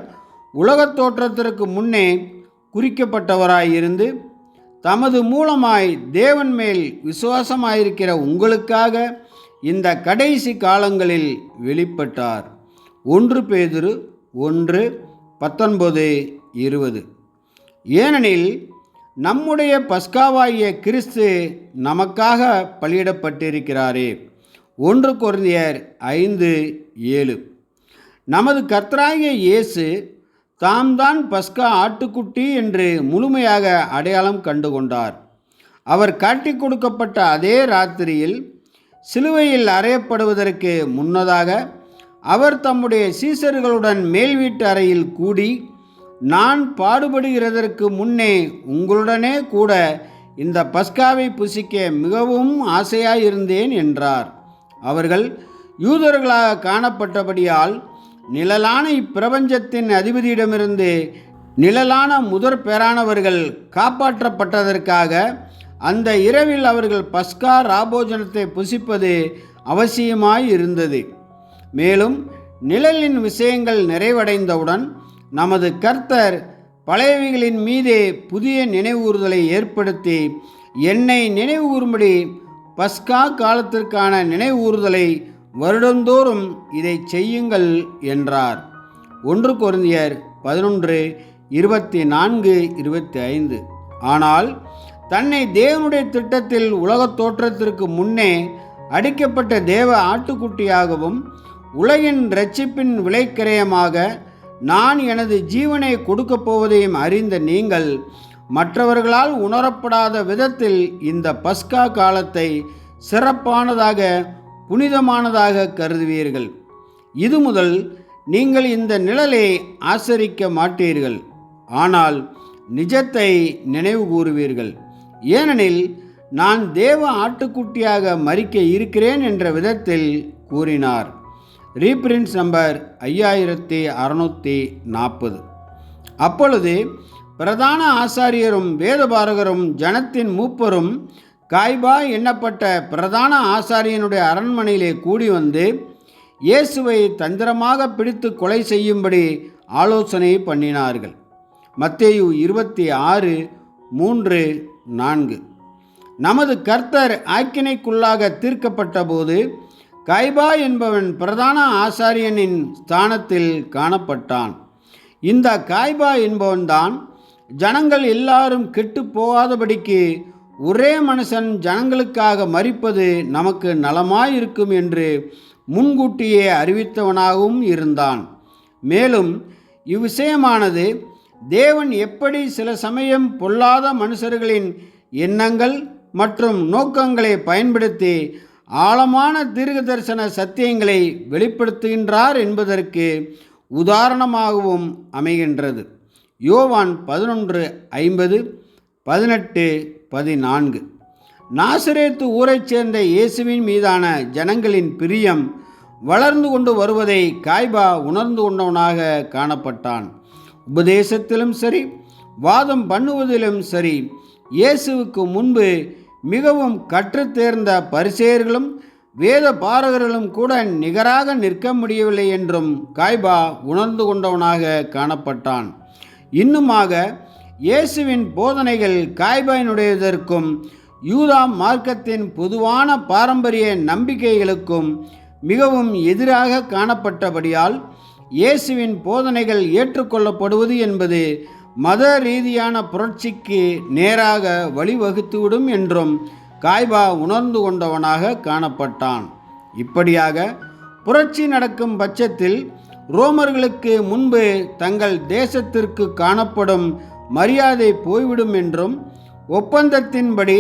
உலகத் தோற்றத்திற்கு முன்னே குறிக்கப்பட்டவராயிருந்து தமது மூலமாய் தேவன் மேல் விசுவாசமாயிருக்கிற உங்களுக்காக இந்த கடைசி காலங்களில் வெளிப்பட்டார். 1 பேதுரு 1:19-20. ஏனெனில் நம்முடைய பஸ்காவாகிய கிறிஸ்து நமக்காக பலியிடப்பட்டிருக்கிறாரே. 1 கொரிந்தியர் 5:7. நமது கர்த்தராகிய இயேசு தாம் தான் பஸ்கா ஆட்டுக்குட்டி என்று முழுமையாக அடையாளம் கண்டுகொண்டார். அவர் காட்டிக் கொடுக்கப்பட்ட அதே ராத்திரியில் சிலுவையில் அறையப்படுவதற்கு முன்னதாக அவர் தம்முடைய சீசர்களுடன் மேல் வீட்டு அறையில் கூடி நான் பாடுபடுகிறதற்கு முன்னே உங்களுடனே கூட இந்த பஸ்காவை புசிக்க மிகவும் ஆசையாயிருந்தேன் என்றார். அவர்கள் யூதர்களாக காணப்பட்டபடியால் நிழலான இப்பிரபஞ்சத்தின் அதிபதியிடமிருந்து நிழலான முதற் பேரானவர்கள் காப்பாற்றப்பட்டதற்காக அந்த இரவில் அவர்கள் பஸ்கா ராபோஜனத்தை புசிப்பது அவசியமாய் இருந்தது. மேலும் நிழலின் விஷயங்கள் நிறைவடைந்தவுடன் நமது கர்த்தர் பழையவைகளின் மீதே புதிய நினைவூறுதலை ஏற்படுத்தி என்னை நினைவுகூறும்படி பஸ்கா காலத்திற்கான நினைவூறுதலை வருடந்தோறும் இதை செய்யுங்கள் என்றார். 1 கொரிந்தியர் 11:24-25. ஆனால் தன்னை தேவனுடைய திட்டத்தில் உலகத் தோற்றத்திற்கு முன்னே அடிக்கப்பட்ட தேவ ஆட்டுக்குட்டியாகவும் உலகின் இரட்சிப்பின் விலைக்கிரயமாக நான் எனது ஜீவனை கொடுக்கப் போவதையும் அறிந்த நீங்கள் மற்றவர்களால் உணரப்படாத விதத்தில் இந்த பஸ்கா காலத்தை சிறப்பானதாக புனிதமானதாக கருதுவீர்கள். இது முதல் நீங்கள் இந்த நிழலை ஆசரிக்க மாட்டீர்கள், ஆனால் நிஜத்தை நினைவு கூறுவீர்கள். ஏனெனில் நான் தேவ ஆட்டுக்குட்டியாக மரிக்க இருக்கிறேன் என்ற விதத்தில் கூறினார். ரீப்ரின்ஸ் நம்பர் 5640. அப்பொழுது பிரதான ஆசாரியரும் வேதபாரகரும் ஜனத்தின் மூப்பரும் காய்பா எண்ணப்பட்ட பிரதான ஆசாரியனுடைய அரண்மனையிலே கூடி வந்து இயேசுவை தந்திரமாக பிடித்து கொலை செய்யும்படி ஆலோசனை பண்ணினார்கள். மத்தேயு 26:3-4. நமது கர்த்தர் ஆக்கினைக்குள்ளாக தீர்க்கப்பட்ட போது காய்பா என்பவன் பிரதான ஆசாரியனின் ஸ்தானத்தில் காணப்பட்டான். இந்த காய்பா என்பவன்தான் ஜனங்கள் எல்லாரும் கெட்டு போகாதபடிக்கு ஒரே மனுஷன் ஜனங்களுக்காக மரிப்பது நமக்கு நலமாயிருக்கும் என்று முன்கூட்டியே அறிவித்தவனாகவும் இருந்தான். மேலும் இவ்விஷயமானது தேவன் எப்படி சில சமயம் பொல்லாத மனுஷர்களின் எண்ணங்கள் மற்றும் நோக்கங்களை பயன்படுத்தி ஆழமான தீர்க்கதரிசன சத்தியங்களை வெளிப்படுத்துகின்றார் என்பதற்கு உதாரணமாகவும் அமைகின்றது. யோவான் 11:50, 18-14. நாசரேத்து ஊரைச் சேர்ந்த இயேசுவின் மீதான ஜனங்களின் பிரியம் வளர்ந்து கொண்டு வருவதை காய்பா உணர்ந்து கொண்டவனாக காணப்பட்டான். உபதேசத்திலும் சரி, வாதம் பண்ணுவதிலும் சரி, இயேசுவுக்கு முன்பு மிகவும் கற்றுத்தேர்ந்த பரிசேயர்களும் வேத பாரகர்களும் கூட நிகராக நிற்க முடியவில்லை என்றும் காய்பா உணர்ந்து கொண்டவனாக காணப்பட்டான். இன்னுமாக இயேசுவின் போதனைகள் காய்பாயினுடையதற்கும் யூதா மார்க்கத்தின் பொதுவான பாரம்பரிய நம்பிக்கைகளுக்கும் மிகவும் எதிராக காணப்பட்டபடியால் இயேசுவின் போதனைகள் ஏற்றுக்கொள்ளப்படுவது என்பது மத ரீதியான புரட்சிக்கு நேராக வழிவகுத்துவிடும் என்றும் காய்பா உணர்ந்து கொண்டவனாக காணப்பட்டான். இப்படியாக புரட்சி நடக்கும் பட்சத்தில் ரோமர்களுக்கு முன்பு தங்கள் தேசத்திற்கு காணப்படும் மரியாதை போய்விடும் என்றும் ஒப்பந்தத்தின்படி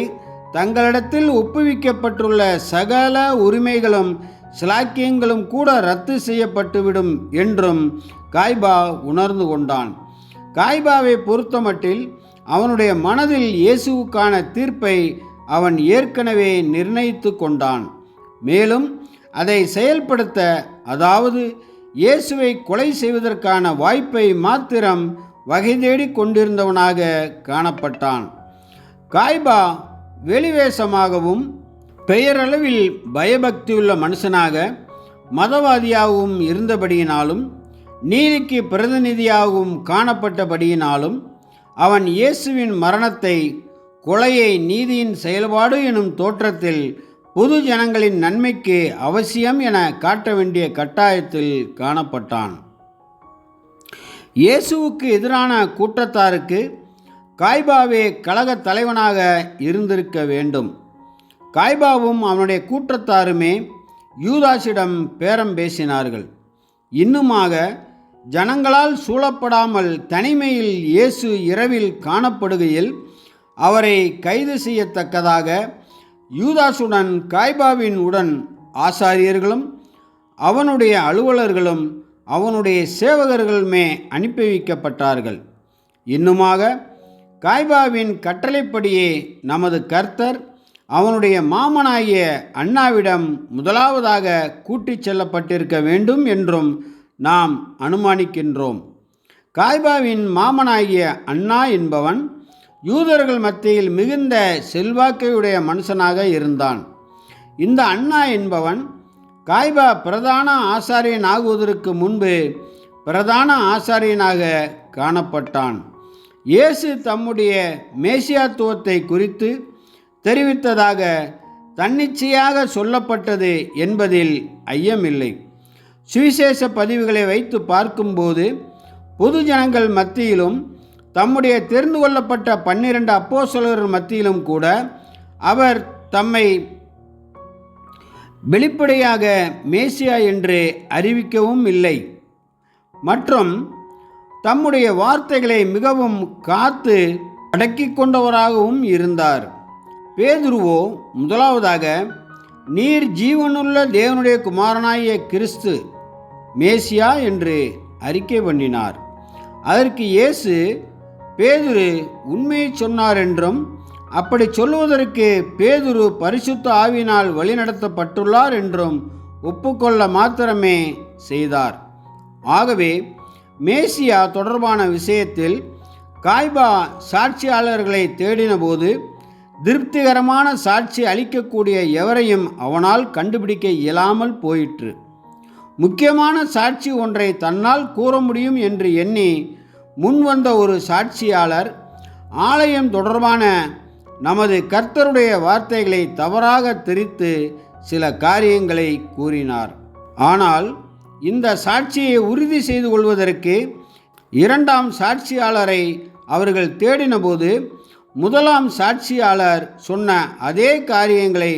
தங்களிடத்தில் ஒப்புவிக்கப்பட்டுள்ள சகல உரிமைகளும் சிலாக்கியங்களும் கூட ரத்து செய்யப்பட்டுவிடும் என்றும் காய்பா உணர்ந்து கொண்டான். காய்பாவை பொறுத்தமட்டில் அவனுடைய மனதில் இயேசுவுக்கான தீர்ப்பை அவன் ஏற்கனவே நிர்ணயித்து கொண்டான். மேலும் அதை செயல்படுத்த, அதாவது இயேசுவை கொலை செய்வதற்கான வாய்ப்பை மாத்திரம் வகை தேடி கொண்டிருந்தவனாக காணப்பட்டான். காய்பா வெளிவேசமாகவும் பெயரளவில் பயபக்தியுள்ள மனுஷனாக மதவாதியாகவும் இருந்தபடியினாலும் நீதிக்கு பிரதிநிதியாகவும் காணப்பட்டபடியினாலும் அவன் இயேசுவின் மரணத்தை, கொலையை நீதியின் செயல்பாடு எனும் தோற்றத்தில் பொது ஜனங்களின் நன்மைக்கு அவசியம் என காட்ட வேண்டிய கட்டாயத்தில் காணப்பட்டான். இயேசுவுக்கு எதிரான கூட்டத்தாருக்கு காய்பாவே கலகத் தலைவனாக இருந்திருக்க வேண்டும். காய்பாவும் அவனுடைய கூட்டத்தாருமே யூதாசிடம் பேரம் பேசினார்கள். இன்னுமாக ஜனங்களால் சூழப்படாமல் தனிமையில் இயேசு இரவில் காணப்படுகையில் அவரை கைது செய்யத்தக்கதாக யூதாசுடன் காய்பாவின் உடன் ஆசாரியர்களும் அவனுடைய அலுவலர்களும் அவனுடைய சேவகர்களுமே அனுப்பி வைக்கப்பட்டார்கள். இன்னுமாக காய்பாவின் கட்டளைப்படியே நமது கர்த்தர் அவனுடைய மாமனாகிய அண்ணாவிடம் முதலாவதாக கூட்டிச் செல்லப்பட்டிருக்க வேண்டும் என்றும் நாம் அனுமானிக்கின்றோம். காய்பாவின் மாமனாகிய அண்ணா என்பவன் யூதர்கள் மத்தியில் மிகுந்த செல்வாக்கையுடைய மனுஷனாக இருந்தான். இந்த அண்ணா என்பவன் காய்பா பிரதான ஆசாரியன் ஆகுவதற்கு முன்பு பிரதான ஆசாரியனாக காணப்பட்டான். இயேசு தம்முடைய மேசியாத்துவத்தை குறித்து தெரிவித்ததாக தன்னிச்சையாக சொல்லப்பட்டது என்பதில் ஐயமில்லை. சுவிசேஷ பதிவுகளை வைத்து பார்க்கும்போது பொது ஜனங்கள் மத்தியிலும் தம்முடைய தெரிந்து கொள்ளப்பட்ட 12 அப்போஸ்தலர்கள் மத்தியிலும் கூட அவர் தம்மை வெளிப்படையாக மேசியா என்று அறிவிக்கவும் இல்லை மற்றும் தம்முடைய வார்த்தைகளை மிகவும் காத்து அடக்கிக் கொண்டவராகவும் இருந்தார். பேதுருவோ முதலாவதாக நீர் ஜீவனுள்ள தேவனுடைய குமாரனாகிய கிறிஸ்து மேசியா என்று அறிக்கை பண்ணினார். அதற்கு இயேசு பேதுரு உண்மையை சொன்னார் என்றும் அப்படி சொல்வதற்கு பேதுரு பரிசுத்த ஆவியினால் வழிநடத்தப்பட்டுள்ளார் என்றும் ஒப்புக்கொள்ள மாத்திரமே செய்தார். ஆகவே மேசியா தொடர்பான விஷயத்தில் காய்பா சாட்சியாளர்களை தேடினபோது திருப்திகரமான சாட்சி அளிக்கக்கூடிய எவரையும் அவனால் கண்டுபிடிக்க இயலாமல் போயிற்று. முக்கியமான சாட்சி ஒன்றை தன்னால் கூற முடியும் என்று எண்ணி முன்வந்த ஒரு சாட்சியாளர் ஆலயம் தொடர்பான நமது கர்த்தருடைய வார்த்தைகளை தவறாக திரித்து சில காரியங்களை கூறினார். ஆனால் இந்த சாட்சியை உறுதி செய்து கொள்வதற்கு 2ஆம் சாட்சியாளரை அவர்கள் தேடினபோது 1ஆம் சாட்சியாளர் சொன்ன அதே காரியங்களை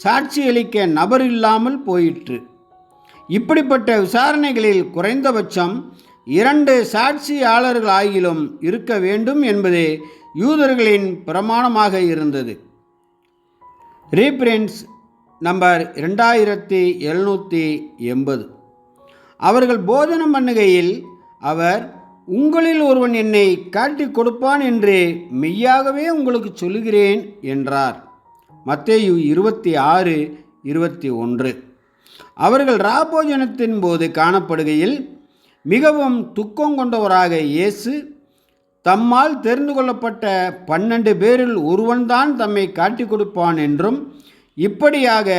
சாட்சியளிக்க நபர் இல்லாமல் போயிற்று. இப்படிப்பட்ட விசாரணைகளில் குறைந்தபட்சம் 2 சாட்சியாளர்கள் ஆகிலும் இருக்க வேண்டும் என்பது யூதர்களின் பிரமாணமாக இருந்தது. ரீப்ரின்ஸ் நம்பர் 2780. அவர்கள் போஜனம் பண்ணுகையில் அவர் உங்களில் ஒருவன் என்னை காட்டிக் கொடுப்பான் என்று மெய்யாகவே உங்களுக்கு சொல்லுகிறேன் என்றார். மத்தேயு 26:21. அவர்கள் ராபோஜனத்தின் போது காணப்படுகையில் மிகவும் துக்கம் கொண்டவராக இயேசு தம்மால் தெரிந்து கொள்ளப்பட்ட 12 பேரில் ஒருவன்தான் தம்மை காட்டிக் கொடுப்பான் என்றும் இப்படியாக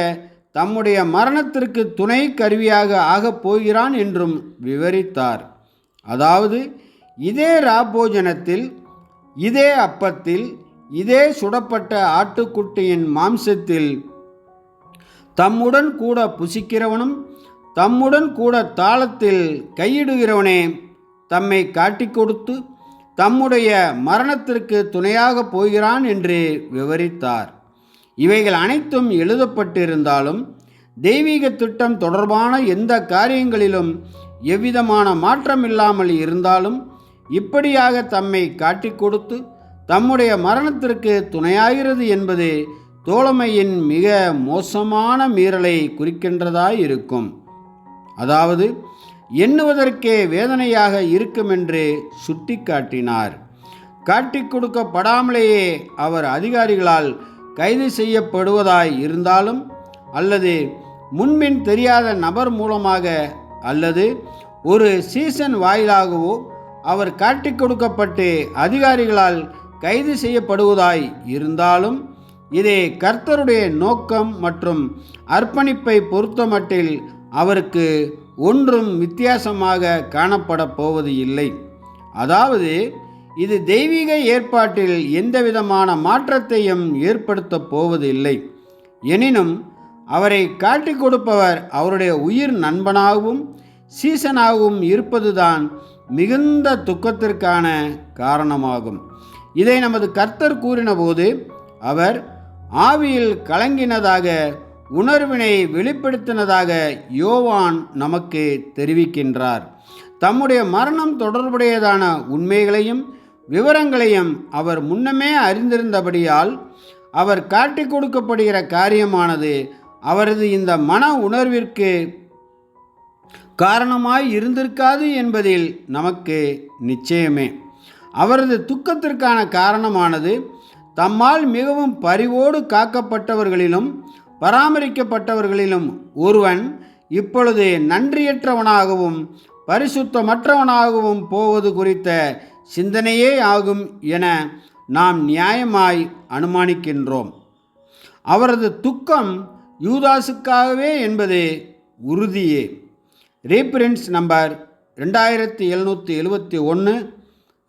தம்முடைய மரணத்திற்கு துணை கருவியாக ஆகப் போகிறான் என்றும் விவரித்தார். அதாவது இதே ராபோஜனத்தில், இதே அப்பத்தில், இதே சுடப்பட்ட ஆட்டுக்குட்டியின் மாம்சத்தில் தம்முடன் கூட புசிக்கிறவனும் தம்முடன் கூட தாளத்தில் கையிடுகிறவனே தம்மை காட்டிக் கொடுத்து தம்முடைய மரணத்திற்கு துணையாக போகிறான் என்று விவரித்தார். இவைகள் அனைத்தும் எழுதப்பட்டிருந்தாலும் தெய்வீக திட்டம் தொடர்பான எந்த காரியங்களிலும் எவ்விதமான மாற்றமில்லாமல் இருந்தாலும் இப்படியாக தம்மை காட்டிக் கொடுத்து தம்முடைய மரணத்திற்கு துணையாகிறது என்பது தோழமையின் மிக மோசமான மீறலை குறிக்கின்றதாயிருக்கும். அதாவது எண்ணுவதற்கே வேதனையாக இருக்கும் என்று சுட்டி காட்டினார். காட்டிக் கொடுக்கப்படாமலேயே அவர் அதிகாரிகளால் கைது செய்யப்படுவதாய் இருந்தாலும் அல்லது முன்பின் தெரியாத நபர் மூலமாக அல்லது ஒரு சீசன் வாயிலாகவோ அவர் காட்டிக் கொடுக்கப்பட்டு அதிகாரிகளால் கைது செய்யப்படுவதாய் இருந்தாலும் இதே கர்த்தருடைய நோக்கம் மற்றும் அர்ப்பணிப்பை பொறுத்தமட்டில் அவருக்கு ஒன்றும் வித்தியாசமாக காணப்பட போவது இல்லை. அதாவது இது தெய்வீக ஏற்பாட்டில் எந்தவிதமான மாற்றத்தையும் ஏற்படுத்தப் போவதில்லை. எனினும் அவரை காட்டிக் கொடுப்பவர் அவருடைய உயிர் நண்பனாகவும் சீசனாகவும் இருப்பதுதான் மிகுந்த துக்கத்திற்கான காரணமாகும். இதை நமது கர்த்தர் கூறினபோது அவர் ஆவியில் கலங்கினதாக உணர்வினை வெளிப்படுத்தினதாக யோவான் நமக்கு தெரிவிக்கின்றார். தம்முடைய மரணம் தொடர்புடையதான உண்மைகளையும் விவரங்களையும் அவர் முன்னமே அறிந்திருந்தபடியால் அவர் காட்டிக் கொடுக்கப்படுகிற காரியமானது அவரது இந்த மன உணர்விற்கு காரணமாய் இருந்திருக்காது என்பதில் நமக்கு நிச்சயமே. அவரது துக்கத்திற்கான காரணமானது தம்மால் மிகவும் பரிவோடு காக்கப்பட்டவர்களிலும் பராமரிக்கப்பட்டவர்களிலும் ஒருவன் இப்பொழுது நன்றியற்றவனாகவும் பரிசுத்தமற்றவனாகவும் போவது குறித்த சிந்தனையே ஆகும் என நாம் நியாயமாய் அனுமானிக்கின்றோம். அவரது துக்கம் யூதாசுக்காகவே என்பது உறுதியே. ரீப்ரின்ஸ் நம்பர் 2771,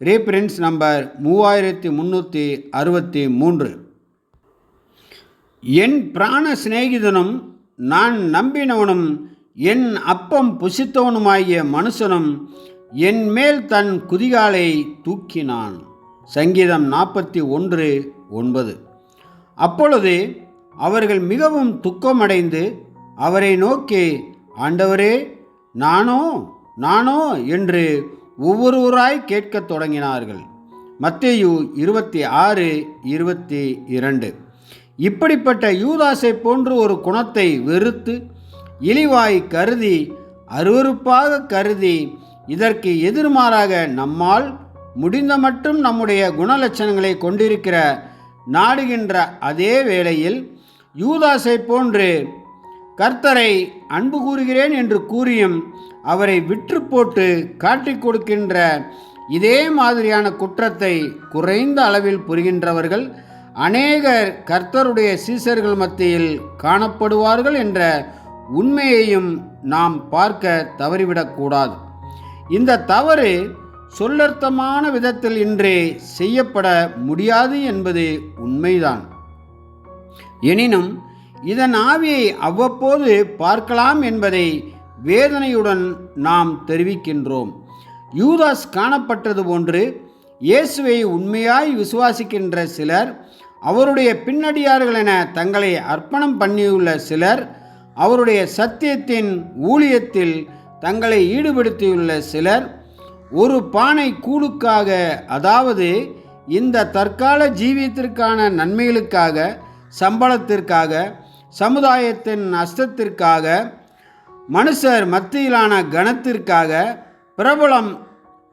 ரீப்ரின்ஸ் நம்பர் 3363. என் பிராண சிநேகிதனும் நான் நம்பினவனும் என் அப்பம் புசித்தவனுமாகிய மனுஷனும் என் மேல் தன் குதிகாலை தூக்கினான். சங்கீதம் 41:9. அப்பொழுது அவர்கள் மிகவும் துக்கமடைந்து அவரை நோக்கி, ஆண்டவரே, நானோ நானோ என்று ஒவ்வொருவராய் கேட்கத் தொடங்கினார்கள். மத்தேயு 26:22. இப்படிப்பட்ட யூதாசை போன்று ஒரு குணத்தை வெறுத்து இழிவாய் கருதி அருவருப்பாக கருதி இதற்கு எதிர்மாறாக நம்மால் முடிந்த மட்டும் நம்முடைய குணலட்சணங்களை கொண்டிருக்கிற நாடுகின்ற அதே வேளையில் யூதாசை போன்று கர்த்தரை அன்பு கூறுகிறேன் என்று கூறியும் அவரை விற்று போட்டு காட்டிக் கொடுக்கின்ற இதே மாதிரியான குற்றத்தை குறைந்த அளவில் புரிகின்றவர்கள் அநேகர் கர்த்தருடைய சீசர்கள் மத்தியில் காணப்படுவார்கள் என்ற உண்மையையும் நாம் பார்க்க தவறிவிடக்கூடாது. இந்த தவறு சொல்லர்த்தமான விதத்தில் இன்றே செய்யப்பட முடியாது என்பது உண்மைதான். எனினும் இதன் ஆவியை அவ்வப்போது பார்க்கலாம் என்பதை வேதனையுடன் நாம் தெரிவிக்கின்றோம். யூதாஸ் காணப்பட்டது போன்று இயேசுவை உண்மையாய் விசுவாசிக்கின்ற சிலர், அவருடைய பின்னடியார்கள் என தங்களை அர்ப்பணம் பண்ணியுள்ள சிலர், அவருடைய சத்தியத்தின் ஊழியத்தில் தங்களை ஈடுபடுத்தியுள்ள சிலர், ஒரு பானை கூழுக்காக, அதாவது இந்த தற்கால ஜீவியத்திற்கான நன்மைகளுக்காக, சம்பளத்திற்காக, சமுதாயத்தின் நஷ்டத்திற்காக, மனுஷர் மத்தியிலான கனத்திற்காக, பிரபலம்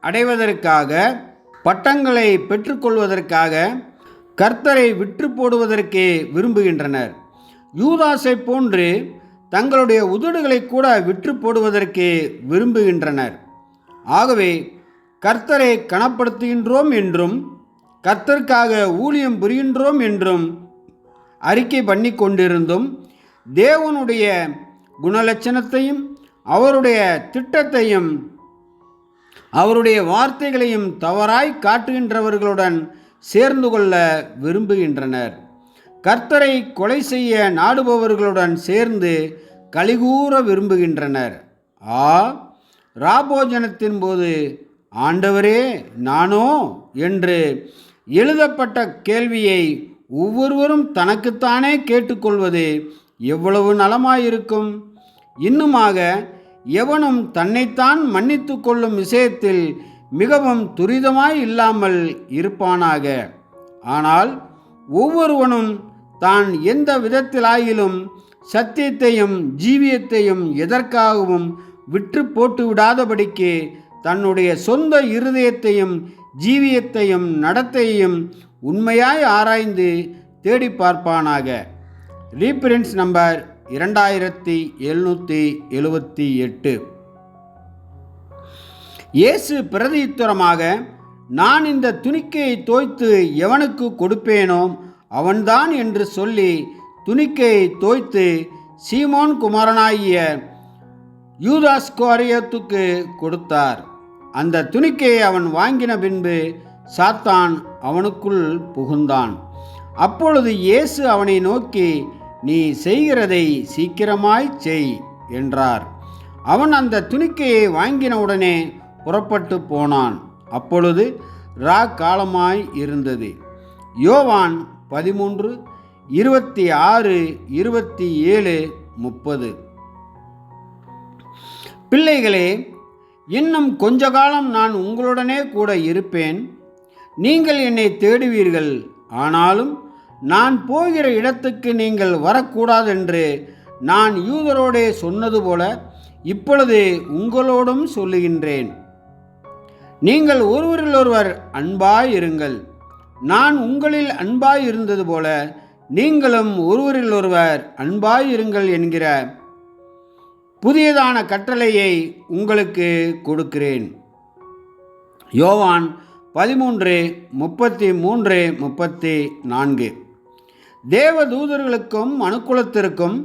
அடைவதற்காக, பட்டங்களை பெற்றுக்கொள்வதற்காக கர்த்தரை விற்று போடுவதற்கே விரும்புகின்றனர். யூதாசை போன்று தங்களுடைய உதடுகளை கூட விற்று போடுவதற்கே விரும்புகின்றனர். ஆகவே கர்த்தரை கனப்படுத்துகின்றோம் என்றும் கர்த்தருக்காக ஊழியம் புரிகின்றோம் என்றும் அறிக்கை பண்ணி கொண்டிருந்தும் தேவனுடைய குணலட்சணத்தையும் அவருடைய திட்டத்தையும் அவருடைய வார்த்தைகளையும் தவறாய் காட்டுகின்றவர்களுடன் சேர்ந்து கொள்ள விரும்புகின்றனர். கர்த்தரை கொலை செய்ய நாடுபவர்களுடன் சேர்ந்து கலிகூற விரும்புகின்றனர். ராபோஜனத்தின் போது ஆண்டவரே நானோ என்று எழுதப்பட்ட கேள்வியை ஒவ்வொருவரும் தனக்குத்தானே கேட்டுக்கொள்வது எவ்வளவு நலமாயிருக்கும். இன்னுமாக எவனும் தன்னைத்தான் மன்னித்து கொள்ளும் விஷயத்தில் மிகவும் துரிதமாய் இல்லாமல் இருப்பானாக. ஆனால் ஒவ்வொருவனும் தான் எந்த விதத்திலாயிலும் சத்தியத்தையும் ஜீவியத்தையும் எதற்காகவும் விற்று போட்டு விடாதபடிக்கு தன்னுடைய சொந்த இருதயத்தையும் ஜீவியத்தையும் நடத்தையும் உண்மையாய் ஆராய்ந்து தேடி பார்ப்பானாக. ரீப்ரின்ஸ் நம்பர் 2778. இயேசு பிரதியுத்தரமாக, நான் இந்த துணிக்கையை தோய்த்து எவனுக்கு கொடுப்பேனோ அவன்தான் என்று சொல்லி துணிக்கையை தோய்த்து சீமோன் குமாரனாகிய யூதாஸ்காரியத்துக்கு கொடுத்தார். அந்த துணிக்கையை அவன் வாங்கின பின்பு சாத்தான் அவனுக்குள் புகுந்தான். அப்பொழுது இயேசு அவனை நோக்கி, நீ செய்கிறதை சீக்கிரமாய் செய் என்றார். அவன் அந்த துணிக்கையை வாங்கினவுடனே புறப்பட்டு போனான். அப்பொழுது காலமாய் இருந்தது. யோவான் 13:26-27-30. பிள்ளைகளே, இன்னும் கொஞ்ச காலம் நான் உங்களுடனே கூட இருப்பேன். நீங்கள் என்னை தேடுவீர்கள். ஆனாலும் நான் போகிற இடத்துக்கு நீங்கள் வரக்கூடாதென்று நான் யூதரோடே சொன்னது போல இப்பொழுது உங்களோடும் சொல்லுகின்றேன். நீங்கள் ஒருவரிலொருவர் அன்பாயிருங்கள். நான் உங்களில் அன்பாயிருந்தது போல நீங்களும் ஒருவரிலொருவர் அன்பாயிருங்கள் என்கிற புதியதான கட்டளையை உங்களுக்கு கொடுக்கிறேன். யோவான் 13:33-34. தேவதூதர்களுக்கும் மனுக்குலத்திற்கும்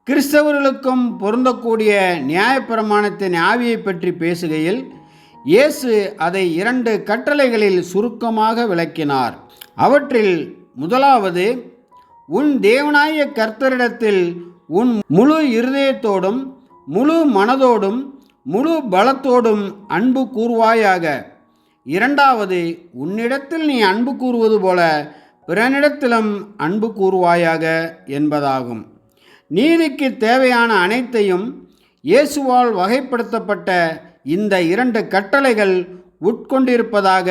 கிறிஸ்தவர்களுக்கும் பொருந்தக்கூடிய நியாயப்பிரமாணத்தின் ஆவியை பற்றி பேசுகையில் இயேசு அதை 2 கட்டளைகளில் சுருக்கமாக விளக்கினார். அவற்றில் முதலாவது, உன் தேவனாகிய கர்த்தரிடத்தில் உன் முழு இருதயத்தோடும் முழு மனதோடும் முழு பலத்தோடும் அன்பு கூர்வாயாக. இரண்டாவது, உன்னிடத்தில் நீ அன்பு கூறுவது போல பிறனிடத்திலும் அன்பு கூர்வாயாக என்பதாகும். நீதிக்கு தேவையான அனைத்தையும் இயேசுவால் வகைப்படுத்தப்பட்ட இந்த 2 கட்டளைகள் உட்கொண்டிருப்பதாக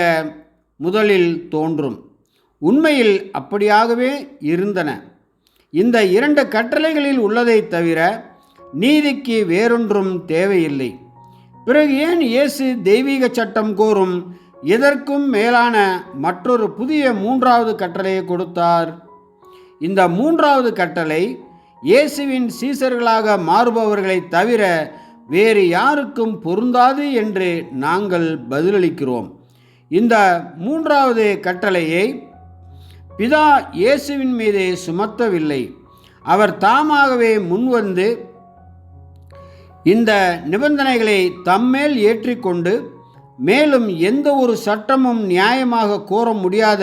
முதலில் தோன்றும். உண்மையில் அப்படியாகவே இருந்தன. இந்த 2 கட்டளைகளில் உள்ளதை தவிர நீதிக்கு வேறொன்றும் தேவையில்லை. பிறகு ஏன் இயேசு தெய்வீக சட்டம் கோரும் எதற்கும் மேலான மற்றொரு புதிய 3வது கட்டளையை கொடுத்தார்? இந்த 3வது கட்டளை இயேசுவின் சீசர்களாக மாறுபவர்களை தவிர வேறு யாருக்கும் பொருந்தாது என்று நாங்கள் பதிலளிக்கிறோம். இந்த 3வது கட்டளையை பிதா இயேசுவின் மீது சுமத்தவில்லை. அவர் தாமாகவே முன்வந்து இந்த நிபந்தனைகளை தம்மேல் ஏற்றிக்கொண்டு, மேலும் எந்த ஒரு சட்டமும் நியாயமாக கோர முடியாத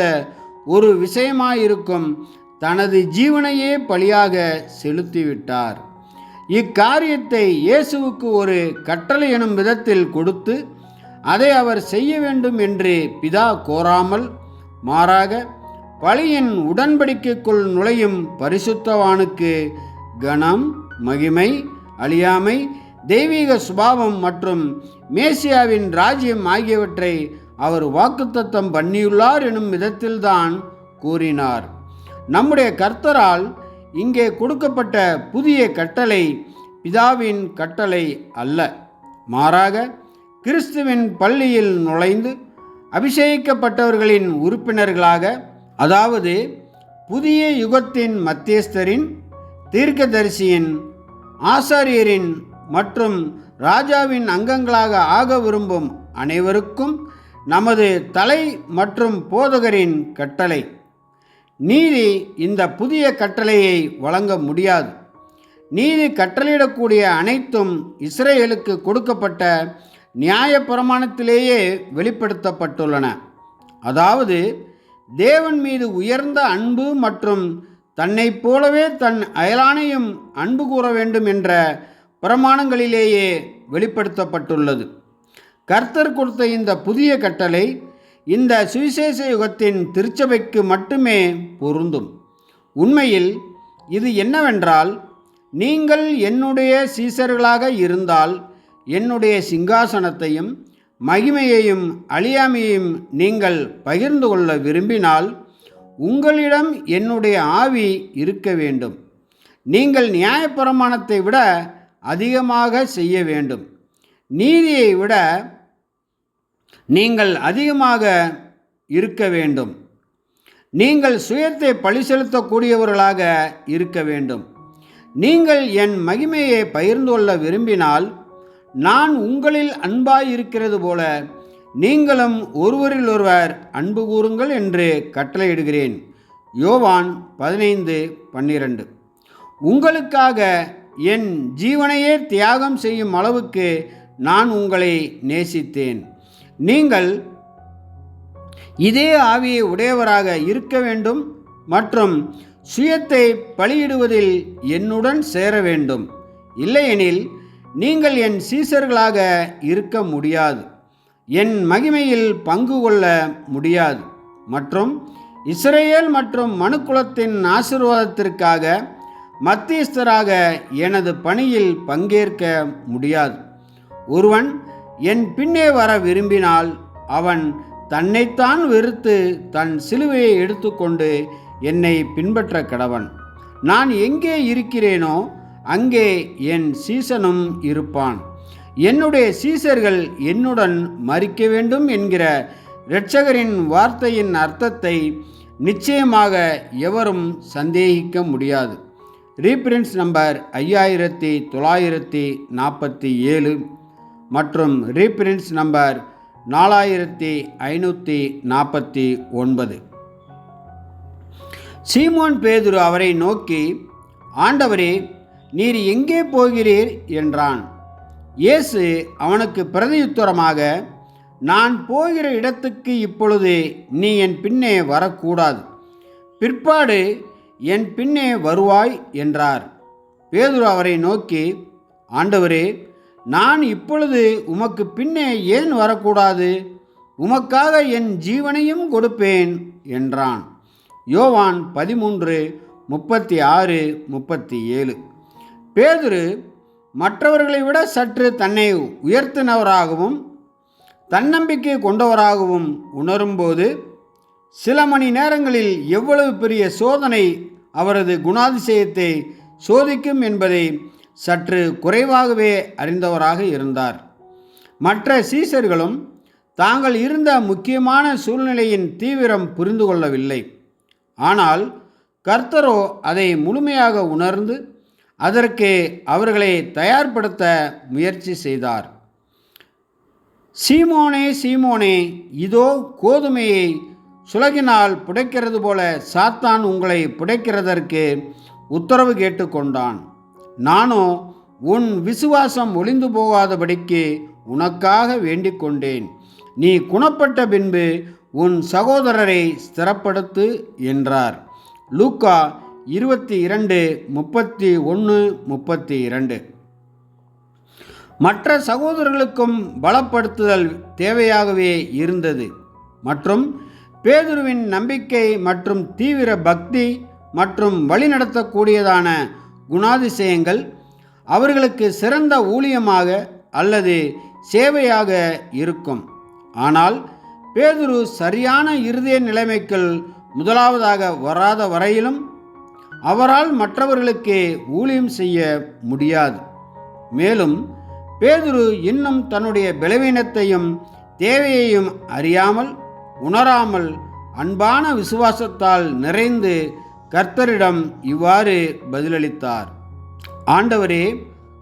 ஒரு விஷயமாயிருக்கும் தனது ஜீவனையே பலியாக செலுத்திவிட்டார். இக்காரியத்தை இயேசுவுக்கு ஒரு கட்டளை எனும் விதத்தில் கொடுத்து அதை அவர் செய்ய வேண்டும் என்று பிதா கோராமல், மாறாக பலியின் உடன்படிக்கைக்குள் நுழையும் பரிசுத்தவானுக்கு கனம், மகிமை, அழியாமை, தெய்வீக சுபாவம் மற்றும் மேசியாவின் ராஜ்யம் ஆகியவற்றை அவர் வாக்குத்தத்தம் பண்ணியுள்ளார் எனும் விதத்தில்தான் கூறினார். நம்முடைய கர்த்தரால் இங்கே கொடுக்கப்பட்ட புதிய கட்டளை பிதாவின் கட்டளை அல்ல. மாறாக கிறிஸ்துவின் பள்ளியில் நுழைந்து அபிஷேகிக்கப்பட்டவர்களின் உறுப்பினர்களாக, அதாவது புதிய யுகத்தின் மத்தியஸ்தரின், தீர்க்கதரிசியின், ஆசாரியரின் மற்றும் ராஜாவின் அங்கங்களாக ஆக விரும்பும் அனைவருக்கும் நமது தலை மற்றும் போதகரின் கட்டளை. நீதி இந்த புதிய கட்டளையை வழங்க முடியாது. நீதி கட்டளையிடக்கூடிய அனைத்தும் இஸ்ரேலுக்கு கொடுக்கப்பட்ட நியாயப்பிரமாணத்திலேயே வெளிப்படுத்தப்பட்டுள்ளன. அதாவது தேவன் மீது உயர்ந்த அன்பு மற்றும் தன்னை போலவே தன் அயலானையும் அன்பு கூற வேண்டும் என்ற பிரமாணங்களிலேயே வெளிப்படுத்தப்பட்டுள்ளது. கர்த்தர் கொடுத்த இந்த புதிய கட்டளை இந்த சுவிசேஷ யுகத்தின் திருச்சபைக்கு மட்டுமே பொருந்தும். உண்மையில் இது என்னவென்றால், நீங்கள் என்னுடைய சீசர்களாக இருந்தால் என்னுடைய சிங்காசனத்தையும் மகிமையையும் அழியாமையையும் நீங்கள் பகிர்ந்து கொள்ள விரும்பினால் உங்களிடம் என்னுடைய ஆவி இருக்க வேண்டும். நீங்கள் நியாயப்பிரமாணத்தை விட அதிகமாக செய்ய வேண்டும். நீதியை விட நீங்கள் அதிகமாக இருக்க வேண்டும். நீங்கள் சுயத்தை பழி செலுத்தக்கூடியவர்களாக இருக்க வேண்டும். நீங்கள் என் மகிமையை பகிர்ந்து கொள்ள விரும்பினால் நான் உங்களில் அன்பாயிருக்கிறது போல நீங்களும் ஒருவரிலொருவர் அன்பு கூறுங்கள் என்று கட்டளையிடுகிறேன். யோவான் 15:12. உங்களுக்காக என் ஜீவனையே தியாகம் செய்யும் அளவுக்கு நான் உங்களை நேசித்தேன். நீங்கள் இதே ஆவியை உடையவராக இருக்க வேண்டும் மற்றும் சுயத்தை பலியிடுவதில் என்னுடன் சேர வேண்டும். இல்லையெனில் நீங்கள் என் சீசர்களாக இருக்க முடியாது, என் மகிமையில் பங்கு கொள்ள முடியாது மற்றும் இஸ்ரேல் மற்றும் மனுக்குலத்தின் ஆசீர்வாதத்திற்காக மத்தியஸ்தராக எனது பணியில் பங்கேற்க முடியாது. ஒருவன் என் பின்னே வர விரும்பினால் அவன் தன்னைத்தான் வெறுத்து தன் சிலுவையை எடுத்துக்கொண்டு என்னை பின்பற்ற கடவன். நான் எங்கே இருக்கிறேனோ அங்கே என் சீசனும் இருப்பான். என்னுடைய சீசர்கள் என்னுடன் மரிக்க வேண்டும் என்கிற இரட்சகரின் வார்த்தையின் அர்த்தத்தை நிச்சயமாக எவரும் சந்தேகிக்க முடியாது. ரீப்ரின்ஸ் நம்பர் 5947 மற்றும் ரீப்ரின்ஸ் நம்பர் 4549. சீமோன் பேதுரு அவரை நோக்கி, ஆண்டவரே, நீர் எங்கே போகிறீர் என்றான். இயேசு அவனுக்கு பிரதியுத்தரமாக, நான் போகிற இடத்துக்கு இப்பொழுது நீ என் பின்னே வரக்கூடாது, பிற்பாடு என் பின்னே வருவாய் என்றார். பேதுரு அவரை நோக்கி, ஆண்டவரே, நான் இப்பொழுது உமக்கு பின்னே ஏன் வரக்கூடாது? உமக்காக என் ஜீவனையும் கொடுப்பேன் என்றான். யோவான் 13:36-37. பேதுரு மற்றவர்களை விட சற்று தன்னை உயர்த்தினவராகவும் தன்னம்பிக்கை கொண்டவராகவும் உணரும்போது சில மணி நேரங்களில் எவ்வளவு பெரிய சோதனை அவரது குணாதிசயத்தை சோதிக்கும் என்பதை சற்று குறைவாகவே அறிந்தவராக இருந்தார். மற்ற சீசர்களும் தாங்கள் இருந்த முக்கியமான சூழ்நிலையின் தீவிரம் புரிந்து கொள்ளவில்லை. ஆனால் கர்த்தரோ அதை முழுமையாக உணர்ந்து அதற்கு அவர்களை தயார்படுத்த முயற்சி செய்தார். சீமோனே, சீமோனே, இதோ கோதுமையை சுலகினால் புடைக்கிறது போல சாத்தான் உங்களை புடைக்கிறதற்கு உத்தரவு கேட்டுக்கொண்டான். நானோ உன் விசுவாசம் ஒளிந்து போகாதபடிக்கு உனக்காக வேண்டிக் கொண்டேன். நீ குணப்பட்ட பின்பு உன் சகோதரரை ஸ்திரப்படுத்து என்றார். லூக்கா 22:31-32. மற்ற சகோதரர்களுக்கும் பலப்படுத்துதல் தேவையாகவே இருந்தது மற்றும் பேதுருவின் நம்பிக்கை மற்றும் தீவிர பக்தி மற்றும் வழிநடத்தக்கூடியதான குணாதிசயங்கள் அவர்களுக்கு சிறந்த ஊழியமாக அல்லது சேவையாக இருக்கும். ஆனால் பேதுரு சரியான இருதய நிலைமைக்குள் முதலாவதாக வராத வரையிலும் அவரால் மற்றவர்களுக்கு ஊழியம் செய்ய முடியாது. மேலும் பேதுரு இன்னும் தன்னுடைய பலவீனத்தையும் தேவையையும் அறியாமல் உணராமல் அன்பான விசுவாசத்தால் நிறைந்து கர்த்தரிடம் இவ்வாறு பதிலளித்தார். ஆண்டவரே,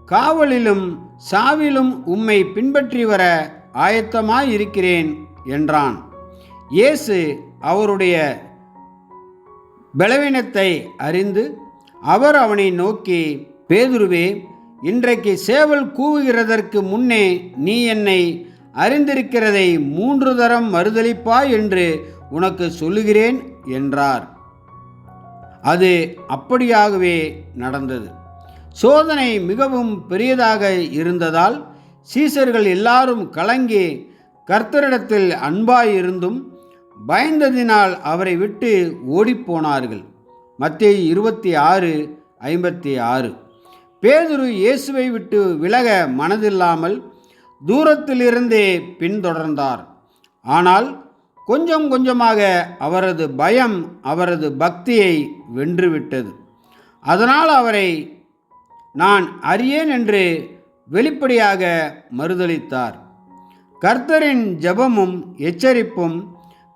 காவலிலும் சாவிலும் உம்மை பின்பற்றி வர ஆயத்தமாயிருக்கிறேன் என்றான். இயேசு அவருடைய பலவீனத்தை அறிந்து அவர் அவனை நோக்கி, பேதுருவே, இன்றைக்கு சேவல் கூவுகிறதற்கு முன்னே நீ என்னை அறிந்திருக்கிறதை 3 தரம் மறுதலிப்பாய் என்று உனக்கு சொல்லுகிறேன் என்றார். அது அப்படியாகவே நடந்தது. சோதனை மிகவும் பெரியதாக இருந்ததால் சீசர்கள் எல்லாரும் கலங்கி கர்த்தரிடத்தில் அன்பாயிருந்தும் பயந்ததினால் அவரை விட்டு ஓடிப்போனார்கள். மத்தேயு 26:56. பேதுரு இயேசுவை விட்டு விலக மனதில்லாமல் தூரத்திலிருந்தே பின்தொடர்ந்தார். ஆனால் கொஞ்சம் கொஞ்சமாக அவரது பயம் அவரது பக்தியை வென்றுவிட்டது. அதனால் அவரை நான் அறியேன் என்று வெளிப்படையாக மறுதலித்தார். கர்த்தரின் ஜெபமும் எச்சரிப்பும்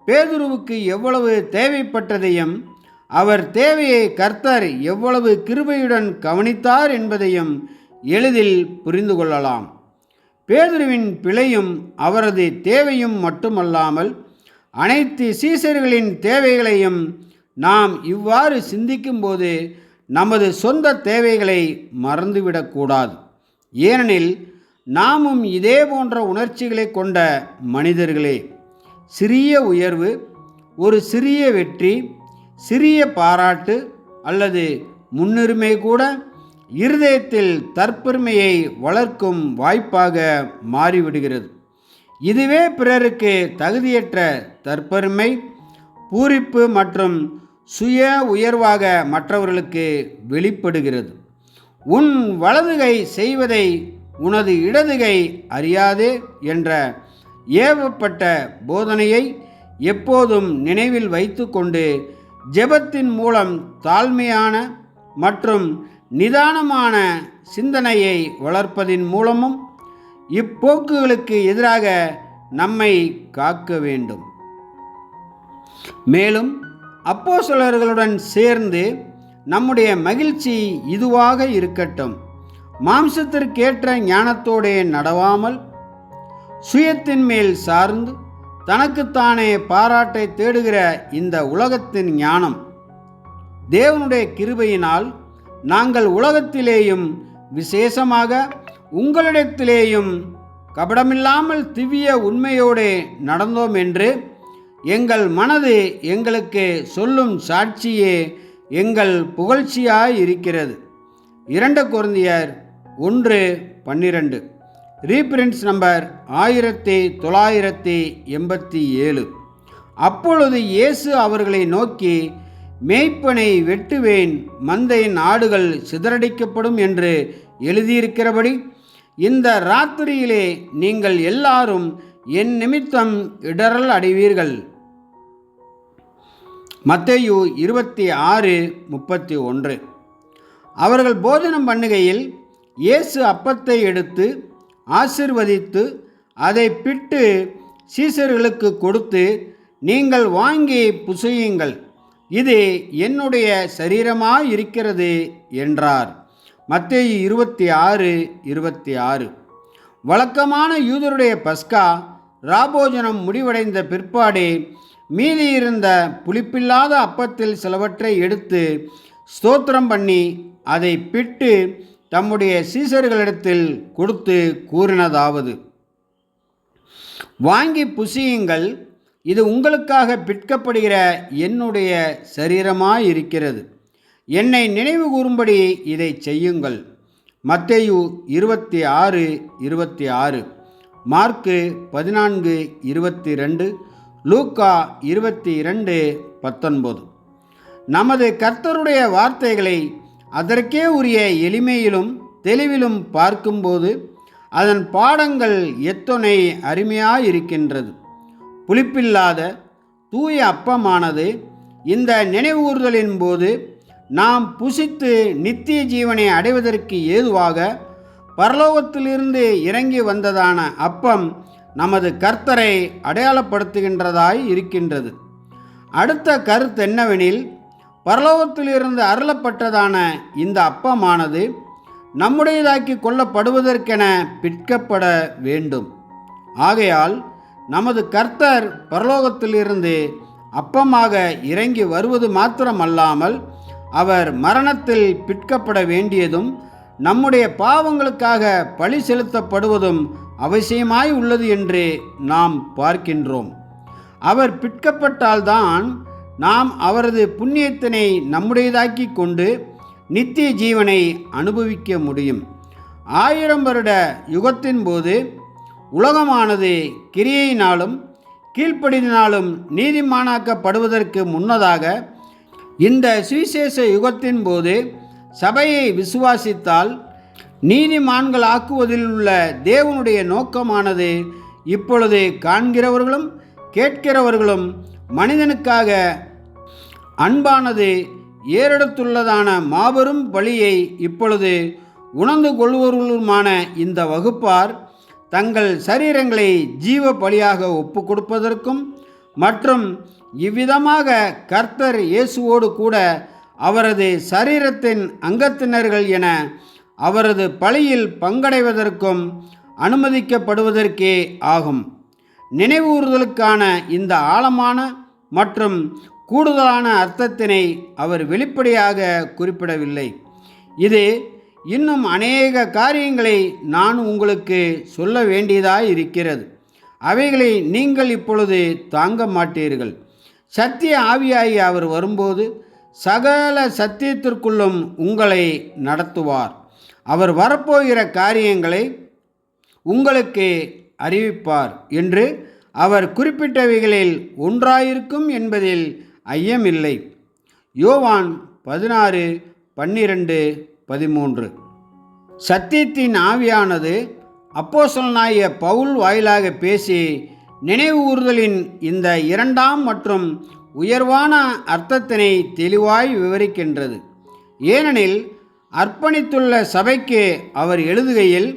பேதுருவுக்கு எவ்வளவு தேவைப்பட்டதையும் அவர் தேவையை கர்த்தர் எவ்வளவு கிருபையுடன் கவனித்தார் என்பதையும் எளிதில் புரிந்து கொள்ளலாம். பேதுருவின் பிழையும் அவரது தேவையும் மட்டுமல்லாமல் அனைத்து சீசர்களின் தேவைகளையும் நாம் இவ்வாறு சிந்திக்கும்போது நமது சொந்த தேவைகளை மறந்துவிடக்கூடாது. ஏனெனில் நாமும் இதே போன்ற உணர்ச்சிகளை கொண்ட மனிதர்களே. சிறிய உயர்வு, ஒரு சிறிய வெற்றி, சிறிய பாராட்டு அல்லது முன்னுரிமை கூட இருதயத்தில் தற்பெருமையை வளர்க்கும் வாய்ப்பாக மாறிவிடுகிறது. இதுவே பிறருக்கு தகுதியற்ற தற்பெருமை, பூரிப்பு மற்றும் சுய உயர்வாக மற்றவர்களுக்கு வெளிப்படுகிறது. உன் வலதுகை செய்வதை உனது இடதுகை அறியாதே என்ற ஏவப்பட்ட போதனையை எப்போதும் நினைவில் வைத்து கொண்டு ஜெபத்தின் மூலம் தாழ்மையான மற்றும் நிதானமான சிந்தனையை வளர்ப்பதின் மூலமும் இப்போக்குகளுக்கு எதிராக நம்மை காக்க வேண்டும். மேலும் அப்போஸ்தலர்களுடன் சேர்ந்து நம்முடைய மகிழ்ச்சி இதுவாக இருக்கட்டும். மாம்சத்திற்கேற்ற ஞானத்தோடே நடவாமல், சுயத்தின் மேல் சார்ந்து தனக்குத்தானே பாராட்டை தேடுகிற இந்த உலகத்தின் ஞானம், தேவனுடைய கிருபையினால் நாங்கள் உலகத்திலேயும் விசேஷமாக உங்களிடத்திலேயும் கபடமில்லாமல் திவ்ய உண்மையோடே நடந்தோம் என்று எங்கள் மனது எங்களுக்கு சொல்லும் சாட்சியே எங்கள் புகழ்ச்சியாய் இருக்கிறது. 2 கொரிந்தியர் 1:12, ரீபிரிண்ட்ஸ் நம்பர் 1987. அப்பொழுது இயேசு அவர்களை நோக்கி, மேய்ப்பனை வெட்டுவேன், மந்தையின் ஆடுகள் சிதறடிக்கப்படும் என்று எழுதியிருக்கிறபடி இந்த ராத்திரியிலே நீங்கள் எல்லாரும் என் நிமித்தம் இடறல் அடைவீர்கள். மத்தேயு 26:31. அவர்கள் போஜனம் பண்ணுகையில் இயேசு அப்பத்தை எடுத்து ஆசீர்வதித்து அதை பிட்டு சீசர்களுக்கு கொடுத்து, நீங்கள் வாங்கி புசியுங்கள், இது என்னுடைய சரீரமாயிருக்கிறது என்றார். மத்தேயு 26:26. வழக்கமான யூதருடைய பஸ்கா ராபோஜனம் முடிவடைந்த பிற்பாடே மீதியிருந்த புளிப்பில்லாத அப்பத்தில் சிலவற்றை எடுத்து ஸ்தோத்திரம் பண்ணி அதை பிட்டு தம்முடைய சீசர்களிடத்தில் கொடுத்து கூறினதாவது, வாங்கி புசியுங்கள், இது உங்களுக்காக பிற்கப்படுகிற என்னுடைய சரீரமாயிருக்கிறது. என்னை நினைவு கூறும்படி இதை செய்யுங்கள். மத்தேயு 26:26, மார்க்கு 14:22, லூக்கா 22:19. நமது கர்த்தருடைய வார்த்தைகளை அதற்கே உரிய எளிமையிலும் தெளிவிலும் பார்க்கும்போது அதன் பாடங்கள் எத்தனை அருமையாயிருக்கின்றது. புளிப்பில்லாத தூய அப்பமானது இந்த நினைவூர்தலின் போது நாம் புசித்து நித்திய ஜீவனை அடைவதற்கு ஏதுவாக பரலோகத்திலிருந்து இறங்கி வந்ததான அப்பம் நமது கர்த்தரை அடையாளப்படுத்துகின்றதாய் இருக்கின்றது. அடுத்த கருத்து என்னவெனில், பரலோகத்திலிருந்து அருளப்பட்டதான இந்த அப்பமானது நம்முடையதாக்கி கொள்ளப்படுவதற்கென பிற்கப்பட வேண்டும். ஆகையால் நமது கர்த்தர் பரலோகத்திலிருந்து அப்பமாக இறங்கி வருவது மாத்திரமல்லாமல் அவர் மரணத்தில் பிற்கப்பட வேண்டியதும் நம்முடைய பாவங்களுக்காக பழி செலுத்தப்படுவதும் அவசியமாய் உள்ளது என்று நாம் பார்க்கின்றோம். அவர் பிற்கப்பட்டால்தான் நாம் அவரது புண்ணியத்தினை நம்முடையதாக்கி கொண்டு நித்திய ஜீவனை அனுபவிக்க முடியும். 1000 வருட யுகத்தின் போது உலகமானது கிரியையினாலும் கீழ்ப்படியினாலும் நீதிமானாக்கப்படுவதற்கு முன்னதாக இந்த சுவிசேஷ யுகத்தின் போது சபையை விசுவாசித்தால் நீதிமான்கள் ஆக்குவதில் உள்ள தேவனுடைய நோக்கமானது இப்பொழுது காண்கிறவர்களும் கேட்கிறவர்களும் மனிதனுக்காக அன்பானது ஏறெடுத்துள்ளதான மாபெரும் பலியை இப்பொழுது உணர்ந்து கொள்வர்களுமான இந்த வகுப்பார் தங்கள் சரீரங்களை ஜீவ பலியாக ஒப்பு கொடுப்பதற்கும் மற்றும் இவ்விதமாக கர்த்தர் இயேசுவோடு கூட அவரது சரீரத்தின் அங்கத்தினர்கள் என அவரது பலியில் பங்கடைவதற்கும் அனுமதிக்கப்படுவதற்கே ஆகும். நினைவூறுதலுக்கான இந்த ஆழமான மற்றும் கூடுதலான அர்த்தத்தினை அவர் வெளிப்படையாக குறிப்பிடவில்லை. இது இன்னும் அநேக காரியங்களை நான் உங்களுக்கு சொல்ல வேண்டியதாய் இருக்கிறது. அவைகளை நீங்கள் இப்பொழுது தாங்க மாட்டீர்கள். சத்திய ஆவியாகி அவர் வரும்போது சகல சத்தியத்திற்குள்ளும் உங்களை நடத்துவார். அவர் வரப்போகிற காரியங்களை உங்களுக்கு அறிவிப்பார் என்று அவர் குறிப்பிட்டவைகளில் ஒன்றாயிருக்கும் என்பதில் ஐயமில்லை. யோவான் 16:12-13. சத்தியத்தின் ஆவியானது அப்போஸ்தலனாகிய பவுல் வாயிலாக பேசி நினைவு கூறுதலின் இந்த 2ஆம் மற்றும் உயர்வான அர்த்தத்தினை தெளிவாய் விவரிக்கின்றது. ஏனெனில் அர்ப்பணித்துள்ள சபைக்கு அவர் எழுதுகையில்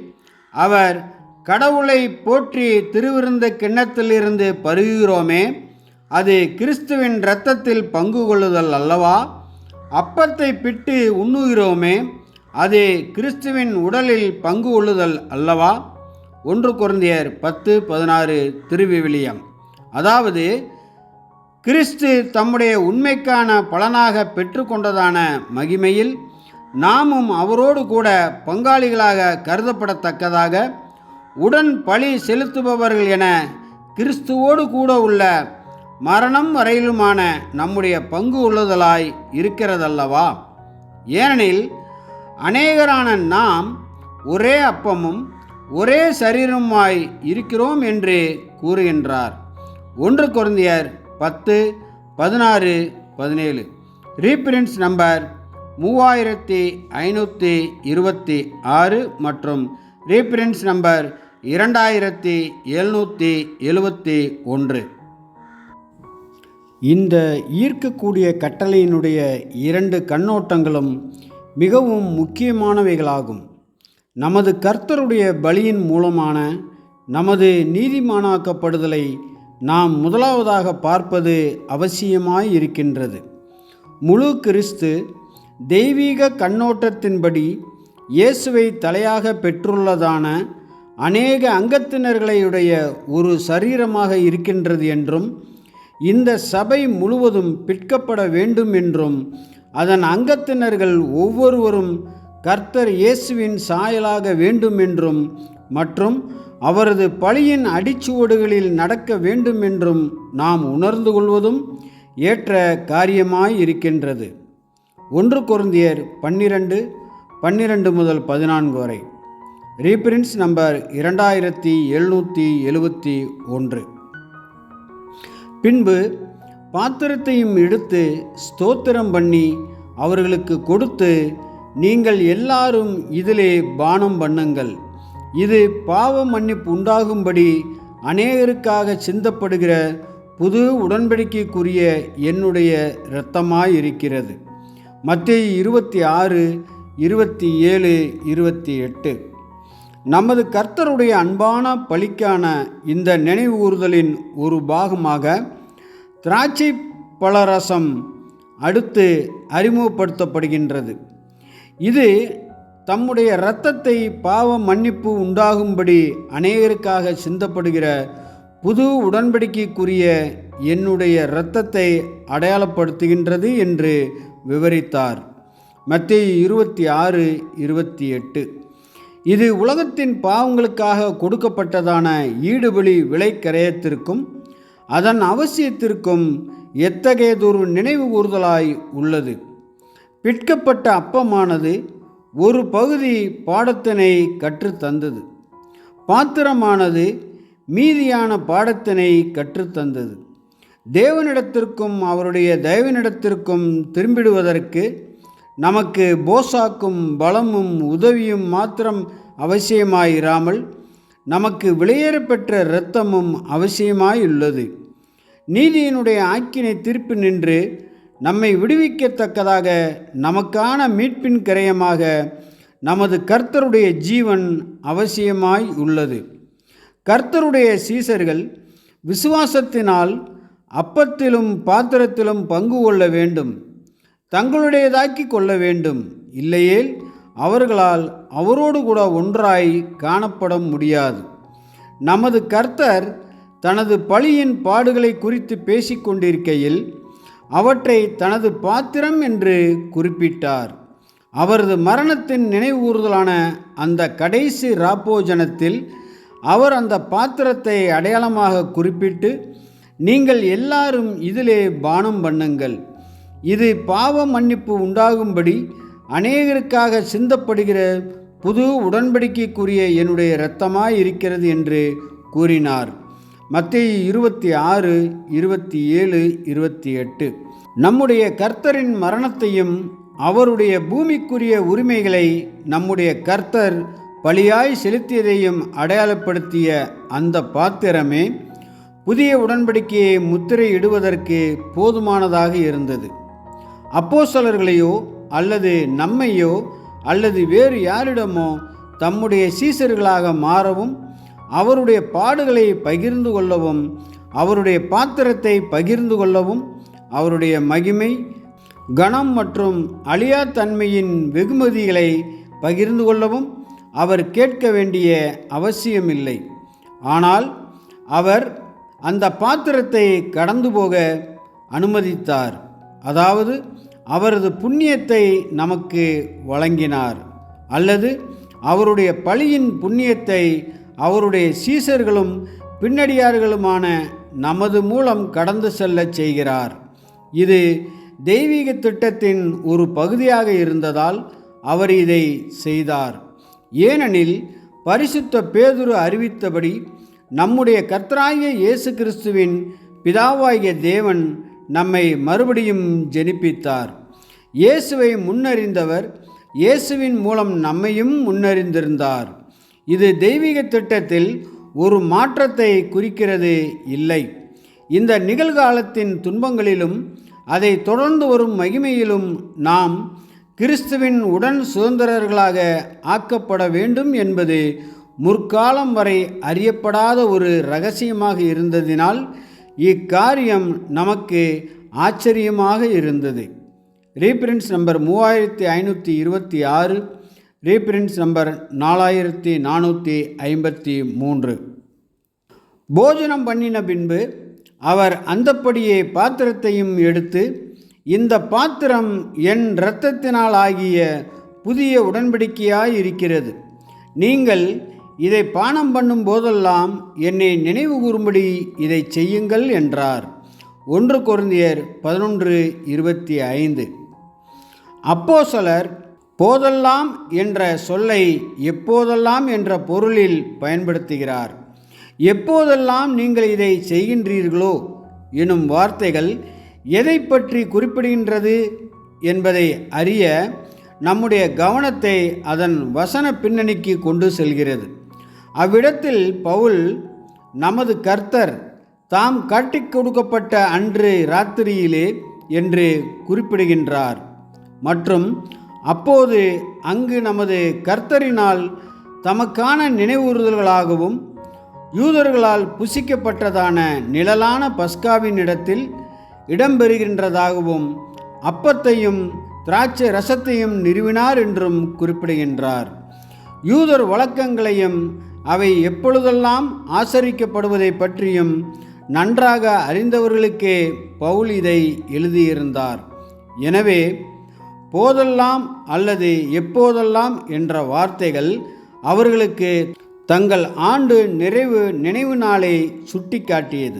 அவர் கடவுளை போற்றி திருவிருந்த கிண்ணத்திலிருந்து பருகுகிறோமே, அது கிறிஸ்துவின் இரத்தத்தில் பங்கு கொள்ளுதல் அல்லவா? அப்பத்தை பிட்டு உண்ணுகிறோமே, அது கிறிஸ்துவின் உடலில் பங்கு கொள்ளுதல் அல்லவா? 1 கொரிந்தியர் 10:16 திருவிவிலியம். அதாவது, கிறிஸ்து தம்முடைய உண்மைக்கான பலனாக பெற்றுக்கொண்டதான மகிமையில் நாமும் அவரோடு கூட பங்காளிகளாக கருதப்படத்தக்கதாக உடன் பலி செலுத்துபவர்கள் என கிறிஸ்துவோடு கூட உள்ள மரணம் வரையிலுமான நம்முடைய பங்கு உள்ளதலாய் இருக்கிறதல்லவா? ஏனெனில் அநேகரான நாம் ஒரே அப்பமும் ஒரே சரீரமாய் இருக்கிறோம் என்று கூறுகின்றார். 1 கொரிந்தியர் 10:16-17. ரீபிரின்ஸ் நம்பர் 3526 மற்றும் ரீபிரின்ஸ் நம்பர் 2771. இந்த ஈர்க்கக்கூடிய கட்டளையினுடைய 2 கண்ணோட்டங்களும் மிகவும் முக்கியமானவைகளாகும். நமது கர்த்தருடைய பலியின் மூலமான நமது நீதிமானாக்கப்படுதலை நாம் முதலாவதாக பார்ப்பது அவசியமாய் இருக்கின்றது. முழு கிறிஸ்து தெய்வீக கண்ணோட்டத்தின்படி இயேசுவை தலையாக பெற்றுள்ளதான அநேக அங்கத்தினர்களையுடைய ஒரு சரீரமாக இருக்கின்றது என்றும், இந்த சபை முழுவதும் பிற்கப்பட வேண்டும் என்றும், அதன் அங்கத்தினர்கள் ஒவ்வொருவரும் கர்த்தர் இயேசுவின் சாயலாக வேண்டும் என்றும், மற்றும் அவரது பலியின் அடிச்சுவடுகளில் நடக்க வேண்டும் என்றும் நாம் உணர்ந்து கொள்வதும் ஏற்ற காரியமாய் இருக்கின்றது. 1 கொரிந்தியர் 12:12-14 வரை. ரீபிரின்ஸ் நம்பர் 2771. பின்பு பாத்திரத்தையும் எடுத்து ஸ்தோத்திரம் பண்ணி அவர்களுக்கு கொடுத்து, நீங்கள் எல்லாரும் இதிலே பானம் பண்ணுங்கள். இது பாவ மன்னிப்பு உண்டாகும்படி அநேகருக்காக சிந்தப்படுகிற புது உடன்படிக்கைக்குரிய என்னுடைய இரத்தமாயிருக்கிறது. மத்தேயு 26:27-28. நமது கர்த்தருடைய அன்பான பலிக்கான இந்த நினைவுகூறுதலின் ஒரு பாகமாக திராட்சை பழரசம் அடுத்து அறிமுகப்படுத்தப்படுகின்றது. இது தம்முடைய இரத்தத்தை பாவ மன்னிப்பு உண்டாகும்படி அநேகருக்காக சிந்தப்படுகிற புது உடன்படிக்கைக்குரிய என்னுடைய இரத்தத்தை அடையாளப்படுத்துகின்றது என்று விவரித்தார். மத்தேயு 26:28. இது உலகத்தின் பாவங்களுக்காக கொடுக்கப்பட்டதான ஈடுபலி விலைக்கரையத்திற்கும் அதன் அவசியத்திற்கும் எத்தகையதொரு நினைவு கூறுதலாய் உள்ளது. பிற்கப்பட்ட அப்பமானது ஒரு பகுதி பாடத்தினை கற்றுத்தந்தது. பாத்திரமானது மீதியான பாடத்தினை கற்றுத்தந்தது. தேவனிடத்திற்கும் அவருடைய தயவினிடத்திற்கும் திரும்பிடுவதற்கு நமக்கு போசாக்கும் பலமும் உதவியும் மாத்திரம் அவசியமாயிராமல் நமக்கு விலையேறப்பெற்ற இரத்தமும் அவசியமாயுள்ளது. நீதியினுடைய ஆக்கினை தீர்ப்பு நின்று நம்மை விடுவிக்கத்தக்கதாக நமக்கான மீட்பின் கிரயமாக நமது கர்த்தருடைய ஜீவன் அவசியமாய் உள்ளது. கர்த்தருடைய சீசர்கள் விசுவாசத்தினால் அப்பத்திலும் பாத்திரத்திலும் பங்கு கொள்ள வேண்டும், தங்களுடையதாக்கி கொள்ள வேண்டும். இல்லையேல் அவர்களால் அவரோடு கூட ஒன்றாய் காணப்பட முடியாது. நமது கர்த்தர் தனது பலியின் பாடுகளை குறித்து பேசிக்கொண்டிருக்கையில் அவற்றை தனது பாத்திரம் என்று குறிப்பிட்டார். அவரது மரணத்தின் நினைவுகூறுதலான அந்த கடைசி ராப்போஜனத்தில் அவர் அந்த பாத்திரத்தை அடையாளமாக குறிப்பிட்டு, நீங்கள் எல்லாரும் இதிலே பானம் பண்ணுங்கள், இது பாவ மன்னிப்பு உண்டாகும்படி அநேகருக்காக சிந்தப்படுகிற புது உடன்படிக்கைக்குரிய என்னுடைய இரத்தமாய் இருக்கிறது என்று கூறினார். மத்தேயு 26:27-28. நம்முடைய கர்த்தரின் மரணத்தையும் அவருடைய பூமிக்குரிய உரிமைகளை நம்முடைய கர்த்தர் பலியாய் செலுத்தியதையும் அடையாளப்படுத்திய அந்த பாத்திரமே புதிய உடன்படிக்கையை முத்திரையிடுவதற்கு போதுமானதாக இருந்தது. அப்போஸ்தலர்களையோ அல்லது நம்மையோ அல்லது வேறு யாரிடமோ தம்முடைய சீசர்களாக மாறவும் அவருடைய பாடுகளை பகிர்ந்து கொள்ளவும், அவருடைய பாத்திரத்தை பகிர்ந்து கொள்ளவும், அவருடைய மகிமை, கணம் மற்றும் அழியா தன்மையின் வெகுமதிகளை பகிர்ந்து கொள்ளவும் அவர் கேட்க வேண்டிய அவசியமில்லை. ஆனால் அவர் அந்த பாத்திரத்தை கடந்து போக அனுமதித்தார். அதாவது அவரது புண்ணியத்தை நமக்கு வழங்கினார், அல்லது அவருடைய பழியின் புண்ணியத்தை அவருடைய சீசர்களும் பின்னடியார்களுமான நமது மூலம் கடந்து செல்லச் செய்கிறார். இது தெய்வீக திட்டத்தின் ஒரு பகுதியாக இருந்ததால் அவர் இதை செய்தார். ஏனெனில் பரிசுத்த பேதுரு அறிவித்தபடி நம்முடைய கர்த்தராகிய இயேசு கிறிஸ்துவின் பிதாவாகிய தேவன் நம்மை மறுபடியும் ஜெனிப்பித்தார். இயேசுவை முன்னறிந்தவர் இயேசுவின் மூலம் நம்மையும் முன்னறிந்திருந்தார். இது தெய்வீக திட்டத்தில் ஒரு மாற்றத்தை குறிக்கிறது இல்லை. இந்த நிகழ்காலத்தின் துன்பங்களிலும் அதை தொடர்ந்து வரும் மகிமையிலும் நாம் கிறிஸ்துவின் உடன் சுதந்திரர்களாக ஆக்கப்பட வேண்டும் என்பது முற்காலம் வரை அறியப்படாத ஒரு இரகசியமாக இருந்ததினால் இக்காரியம் நமக்கு ஆச்சரியமாக இருந்தது. ரீப்ரின்ஸ் நம்பர் 3526, ரீப்ரின்ஸ் நம்பர் 4453. போஜனம் பண்ணின பின்பு அவர் அந்தப்படியே பாத்திரத்தையும் எடுத்து, இந்த பாத்திரம் என் இரத்தத்தினால் ஆகிய புதிய உடன்படிக்கையாயிருக்கிறது. நீங்கள் இதை பானம் பண்ணும் போதெல்லாம் என்னை நினைவு கூறும்படி இதை செய்யுங்கள் என்றார். 1 கொரிந்தியர் 11:25. அப்போஸ்தலர் போதெல்லாம் என்ற சொல்லை எப்போதெல்லாம் என்ற பொருளில் பயன்படுத்துகிறார். எப்போதெல்லாம் நீங்கள் இதை செய்கின்றீர்களோ எனும் வார்த்தைகள் எதை பற்றி குறிப்பிடுகின்றது என்பதை அறிய நம்முடைய கவனத்தை அதன் வசன பின்னணிக்கு கொண்டு செல்கிறது. அவ்விடத்தில் பவுல் நமது கர்த்தர் தாம் காட்டிக் கொடுக்கப்பட்ட அன்று இராத்திரியிலே என்று குறிப்பிடுகின்றார். மற்றும் அப்போது அங்கு நமது கர்த்தரினால் தமக்கான நினைவூறுதல்களாகவும் யூதர்களால் புசிக்கப்பட்டதான நிழலான பஸ்காவின் இடத்தில் இடம்பெறுகின்றதாகவும் அப்பத்தையும் திராட்சை ரசத்தையும் நிறுவினார் என்றும் குறிப்பிடுகின்றார். யூதர் வழக்கங்களையும் அவை எப்பொழுதெல்லாம் ஆசரிக்கப்படுவதை பற்றியும் நன்றாக அறிந்தவர்களுக்கே பவுல் இதை எழுதியிருந்தார். எனவே போதெல்லாம் அல்லது எப்போதெல்லாம் என்ற வார்த்தைகள் அவர்களுக்கு தங்கள் ஆண்டு நினைவு நாளை சுட்டி காட்டியது.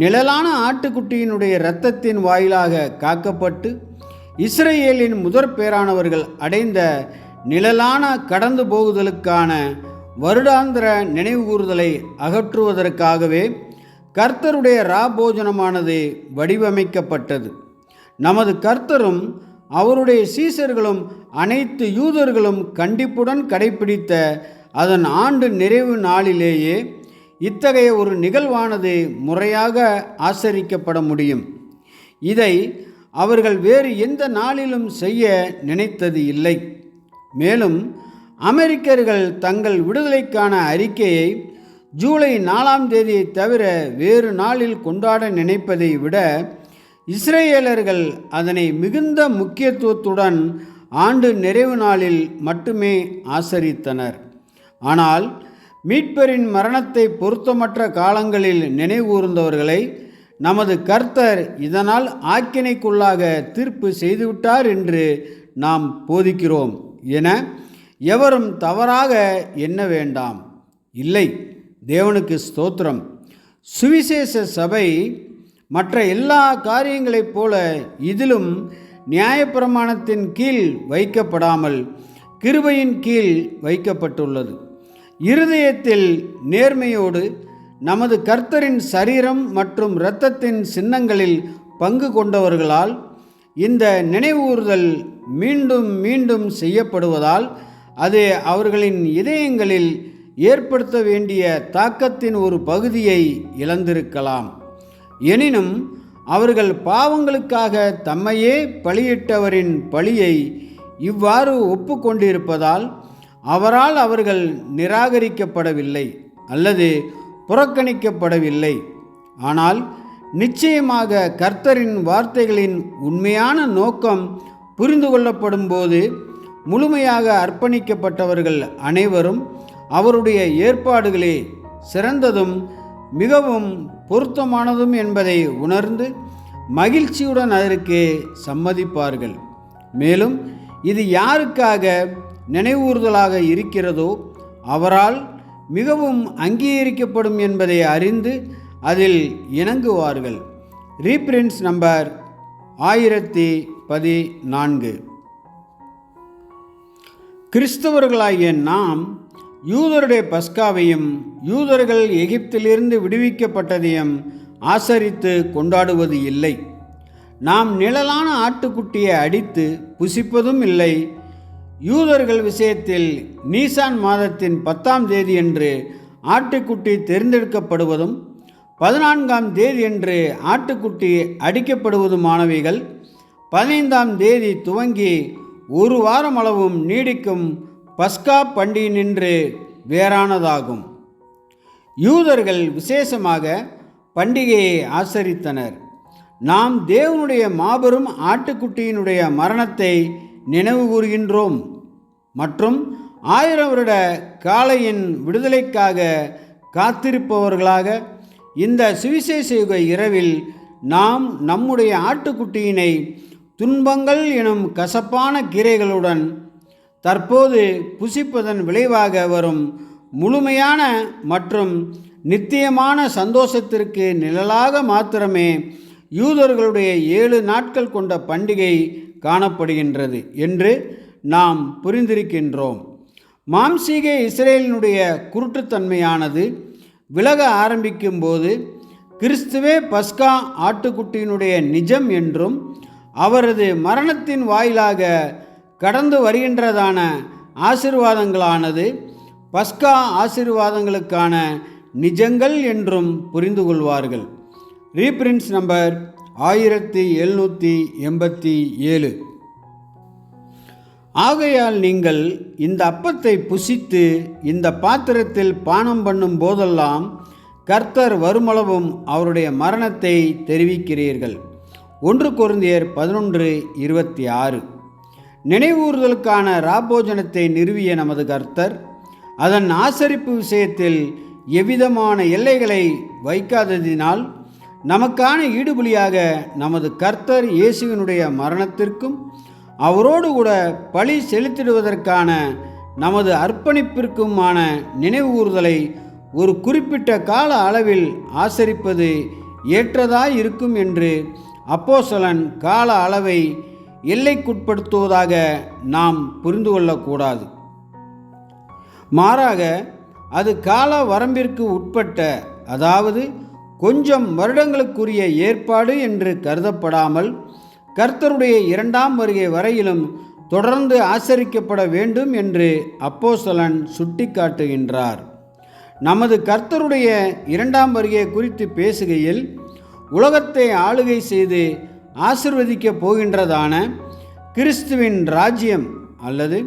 நிழலான ஆட்டுக்குட்டியினுடைய இரத்தத்தின் வாயிலாக காக்கப்பட்டு இஸ்ரேலின் முதற் பேரானவர்கள் அடைந்த நிழலான கடந்து போகுதலுக்கான வருடாந்திர நினைவுகூறுதலை அகற்றுவதற்காகவே கர்த்தருடைய ராபோஜனமானது வடிவமைக்கப்பட்டது. நமது கர்த்தரும் அவருடைய சீசர்களும் அனைத்து யூதர்களும் கண்டிப்புடன் கடைபிடித்த அதன் ஆண்டு நிறைவு நாளிலேயே இத்தகைய ஒரு நிகழ்வானது முறையாக ஆசரிக்கப்பட முடியும். இதை அவர்கள் வேறு எந்த நாளிலும் செய்ய நினைத்தது இல்லை. மேலும் அமெரிக்கர்கள் தங்கள் விடுதலைக்கான அறிக்கையை ஜூலை 4ஆம் தேதியை தவிர வேறு நாளில் கொண்டாட நினைப்பதை விட இஸ்ரேலர்கள் அதனை மிகுந்த முக்கியத்துவத்துடன் ஆண்டு நிறைவு நாளில் மட்டுமே ஆசரித்தனர். ஆனால் மீட்பரின் மரணத்தை பொருத்தமற்ற காலங்களில் நினைவூர்ந்தவர்களை நமது கர்த்தர் இதனால் ஆக்கினைக்குள்ளாக தீர்ப்பு செய்துவிட்டார் என்று நாம் போதிக்கிறோம் என எவரும் தவறாக எண்ண வேண்டாம். இல்லை, தேவனுக்கு ஸ்தோத்திரம். சுவிசேஷ சபை மற்ற எல்லா காரியங்களைப் போல இதிலும் நியாயப்பிரமாணத்தின் கீழ் வைக்கப்படாமல் கிருபையின் கீழ் வைக்கப்பட்டுள்ளது. இருதயத்தில் நேர்மையோடு நமது கர்த்தரின் சரீரம் மற்றும் இரத்தத்தின் சின்னங்களில் பங்கு கொண்டவர்களால் இந்த நினைவூறுதல் மீண்டும் மீண்டும் செய்யப்படுவதால் அது அவர்களின் இதயங்களில் ஏற்படுத்த வேண்டிய தாக்கத்தின் ஒரு பகுதியை இழந்திருக்கலாம். எனினும் அவர்கள் பாவங்களுக்காக தம்மையே பலியிட்டவரின் பலியை இவ்வாறு ஒப்புக்கொண்டிருப்பதால் அவரால் அவர்கள் நிராகரிக்கப்படவில்லை. அல்லது புறக்கணிக்கப்படவில்லை. ஆனால் நிச்சயமாக கர்த்தரின் வார்த்தைகளின் உண்மையான நோக்கம் புரிந்து கொள்ளப்படும் போது முழுமையாக அர்ப்பணிக்கப்பட்டவர்கள் அனைவரும் அவருடைய ஏற்பாடுகளே சிறந்ததும் மிகவும் பொருத்தமானதும் என்பதை உணர்ந்து மகிழ்ச்சியுடன் அதற்கு சம்மதிப்பார்கள். மேலும் இது யாருக்காக நினைவூறுதலாக இருக்கிறதோ அவரால் மிகவும் அங்கீகரிக்கப்படும் என்பதை அறிந்து அதில் இணங்குவார்கள். ரீப்ரின்ஸ் நம்பர் 1014. கிறிஸ்தவர்களாகிய நாம் யூதருடைய பஸ்காவையும் யூதர்கள் எகிப்திலிருந்து விடுவிக்கப்பட்டதையும் ஆசரித்து கொண்டாடுவது இல்லை. நாம் நிழலான ஆட்டுக்குட்டியை அடித்து புசிப்பதும் இல்லை. யூதர்கள் விஷயத்தில் நீசான் மாதத்தின் 10ஆம் தேதியன்று ஆட்டுக்குட்டி தேர்ந்தெடுக்கப்படுவதும் 14ஆம் தேதியன்று ஆட்டுக்குட்டி அடிக்கப்படுவதுமானவைகள் 15ஆம் தேதி துவங்கி ஒரு வாரம் அளவும் நீடிக்கும் பஸ்கா பண்டிகை நின்று வேறானதாகும். யூதர்கள் விசேஷமாக பண்டிகையை ஆசரித்தனர். நாம் தேவனுடைய மாபெரும் ஆட்டுக்குட்டியினுடைய மரணத்தை நினைவு கூறுகின்றோம் மற்றும் 1000 வருட காளையின் விடுதலைக்காக காத்திருப்பவர்களாக இந்த சுவிசேஷ யுக இரவில் நாம் நம்முடைய ஆட்டுக்குட்டியினை துன்பங்கள் எனும் கசப்பான கீரைகளுடன் தற்போது புசிப்பதன் விளைவாக வரும் முழுமையான மற்றும் நித்தியமான சந்தோஷத்திற்கு நிழலாக மாத்திரமே யூதர்களுடைய 7 நாட்கள் கொண்ட பண்டிகை காணப்படுகின்றது என்று நாம் புரிந்திருக்கின்றோம். மாம்சீக இஸ்ரேலினுடைய குருட்டுத்தன்மையானது விலக ஆரம்பிக்கும் போது கிறிஸ்துவே பஸ்கா ஆட்டுக்குட்டியினுடைய நிஜம் என்றும் அவரது மரணத்தின் வாயிலாக கடந்து வருகின்றதான ஆசீர்வாதங்களானது பஸ்கா ஆசீர்வாதங்களுக்கான நிஜங்கள் என்றும் புரிந்து கொள்வார்கள். ரீப்ரின்ஸ் நம்பர் 1787. ஆகையால் நீங்கள் இந்த அப்பத்தை புசித்து இந்த பாத்திரத்தில் பானம் பண்ணும் போதெல்லாம் கர்த்தர் வருமளவும் அவருடைய மரணத்தை தெரிவிக்கிறீர்கள். 1 கொரிந்தியர் 11:26. நினைவூறுதலுக்கான ராபோஜனத்தை நிறுவிய நமது கர்த்தர் அதன் ஆசரிப்பு விஷயத்தில் எவ்விதமான எல்லைகளை வைக்காததினால் நமக்கான ஈடுபலியாக நமது கர்த்தர் இயேசுவினுடைய மரணத்திற்கும் அவரோடு கூட பலி செலுத்திடுவதற்கான நமது அர்ப்பணிப்பிற்குமான நினைவூறுதலை ஒரு குறிப்பிட்ட கால அளவில் ஆசரிப்பது ஏற்றதாய் இருக்கும் என்று அப்போஸ்தலன் கால அளவை எல்லைக்குட்படுத்துவதாக நாம் புரிந்து கொள்ளக்கூடாது. மாறாக அது கால வரம்பிற்கு உட்பட்ட, அதாவது கொஞ்சம் வருடங்களுக்குரிய ஏற்பாடு என்று கருதப்படாமல் கர்த்தருடைய 2ஆம் வருகை வரையிலும் தொடர்ந்து ஆசரிக்கப்பட வேண்டும் என்று அப்போஸ்தலன் சுட்டிக்காட்டுகின்றார். நமது கர்த்தருடைய 2ஆம் வருகை குறித்து பேசுகையில் உலகத்தை ஆளுகை செய்து ஆசிர்வதிக்கப் போகின்றதான கிறிஸ்துவின் ராஜ்யம் அல்லது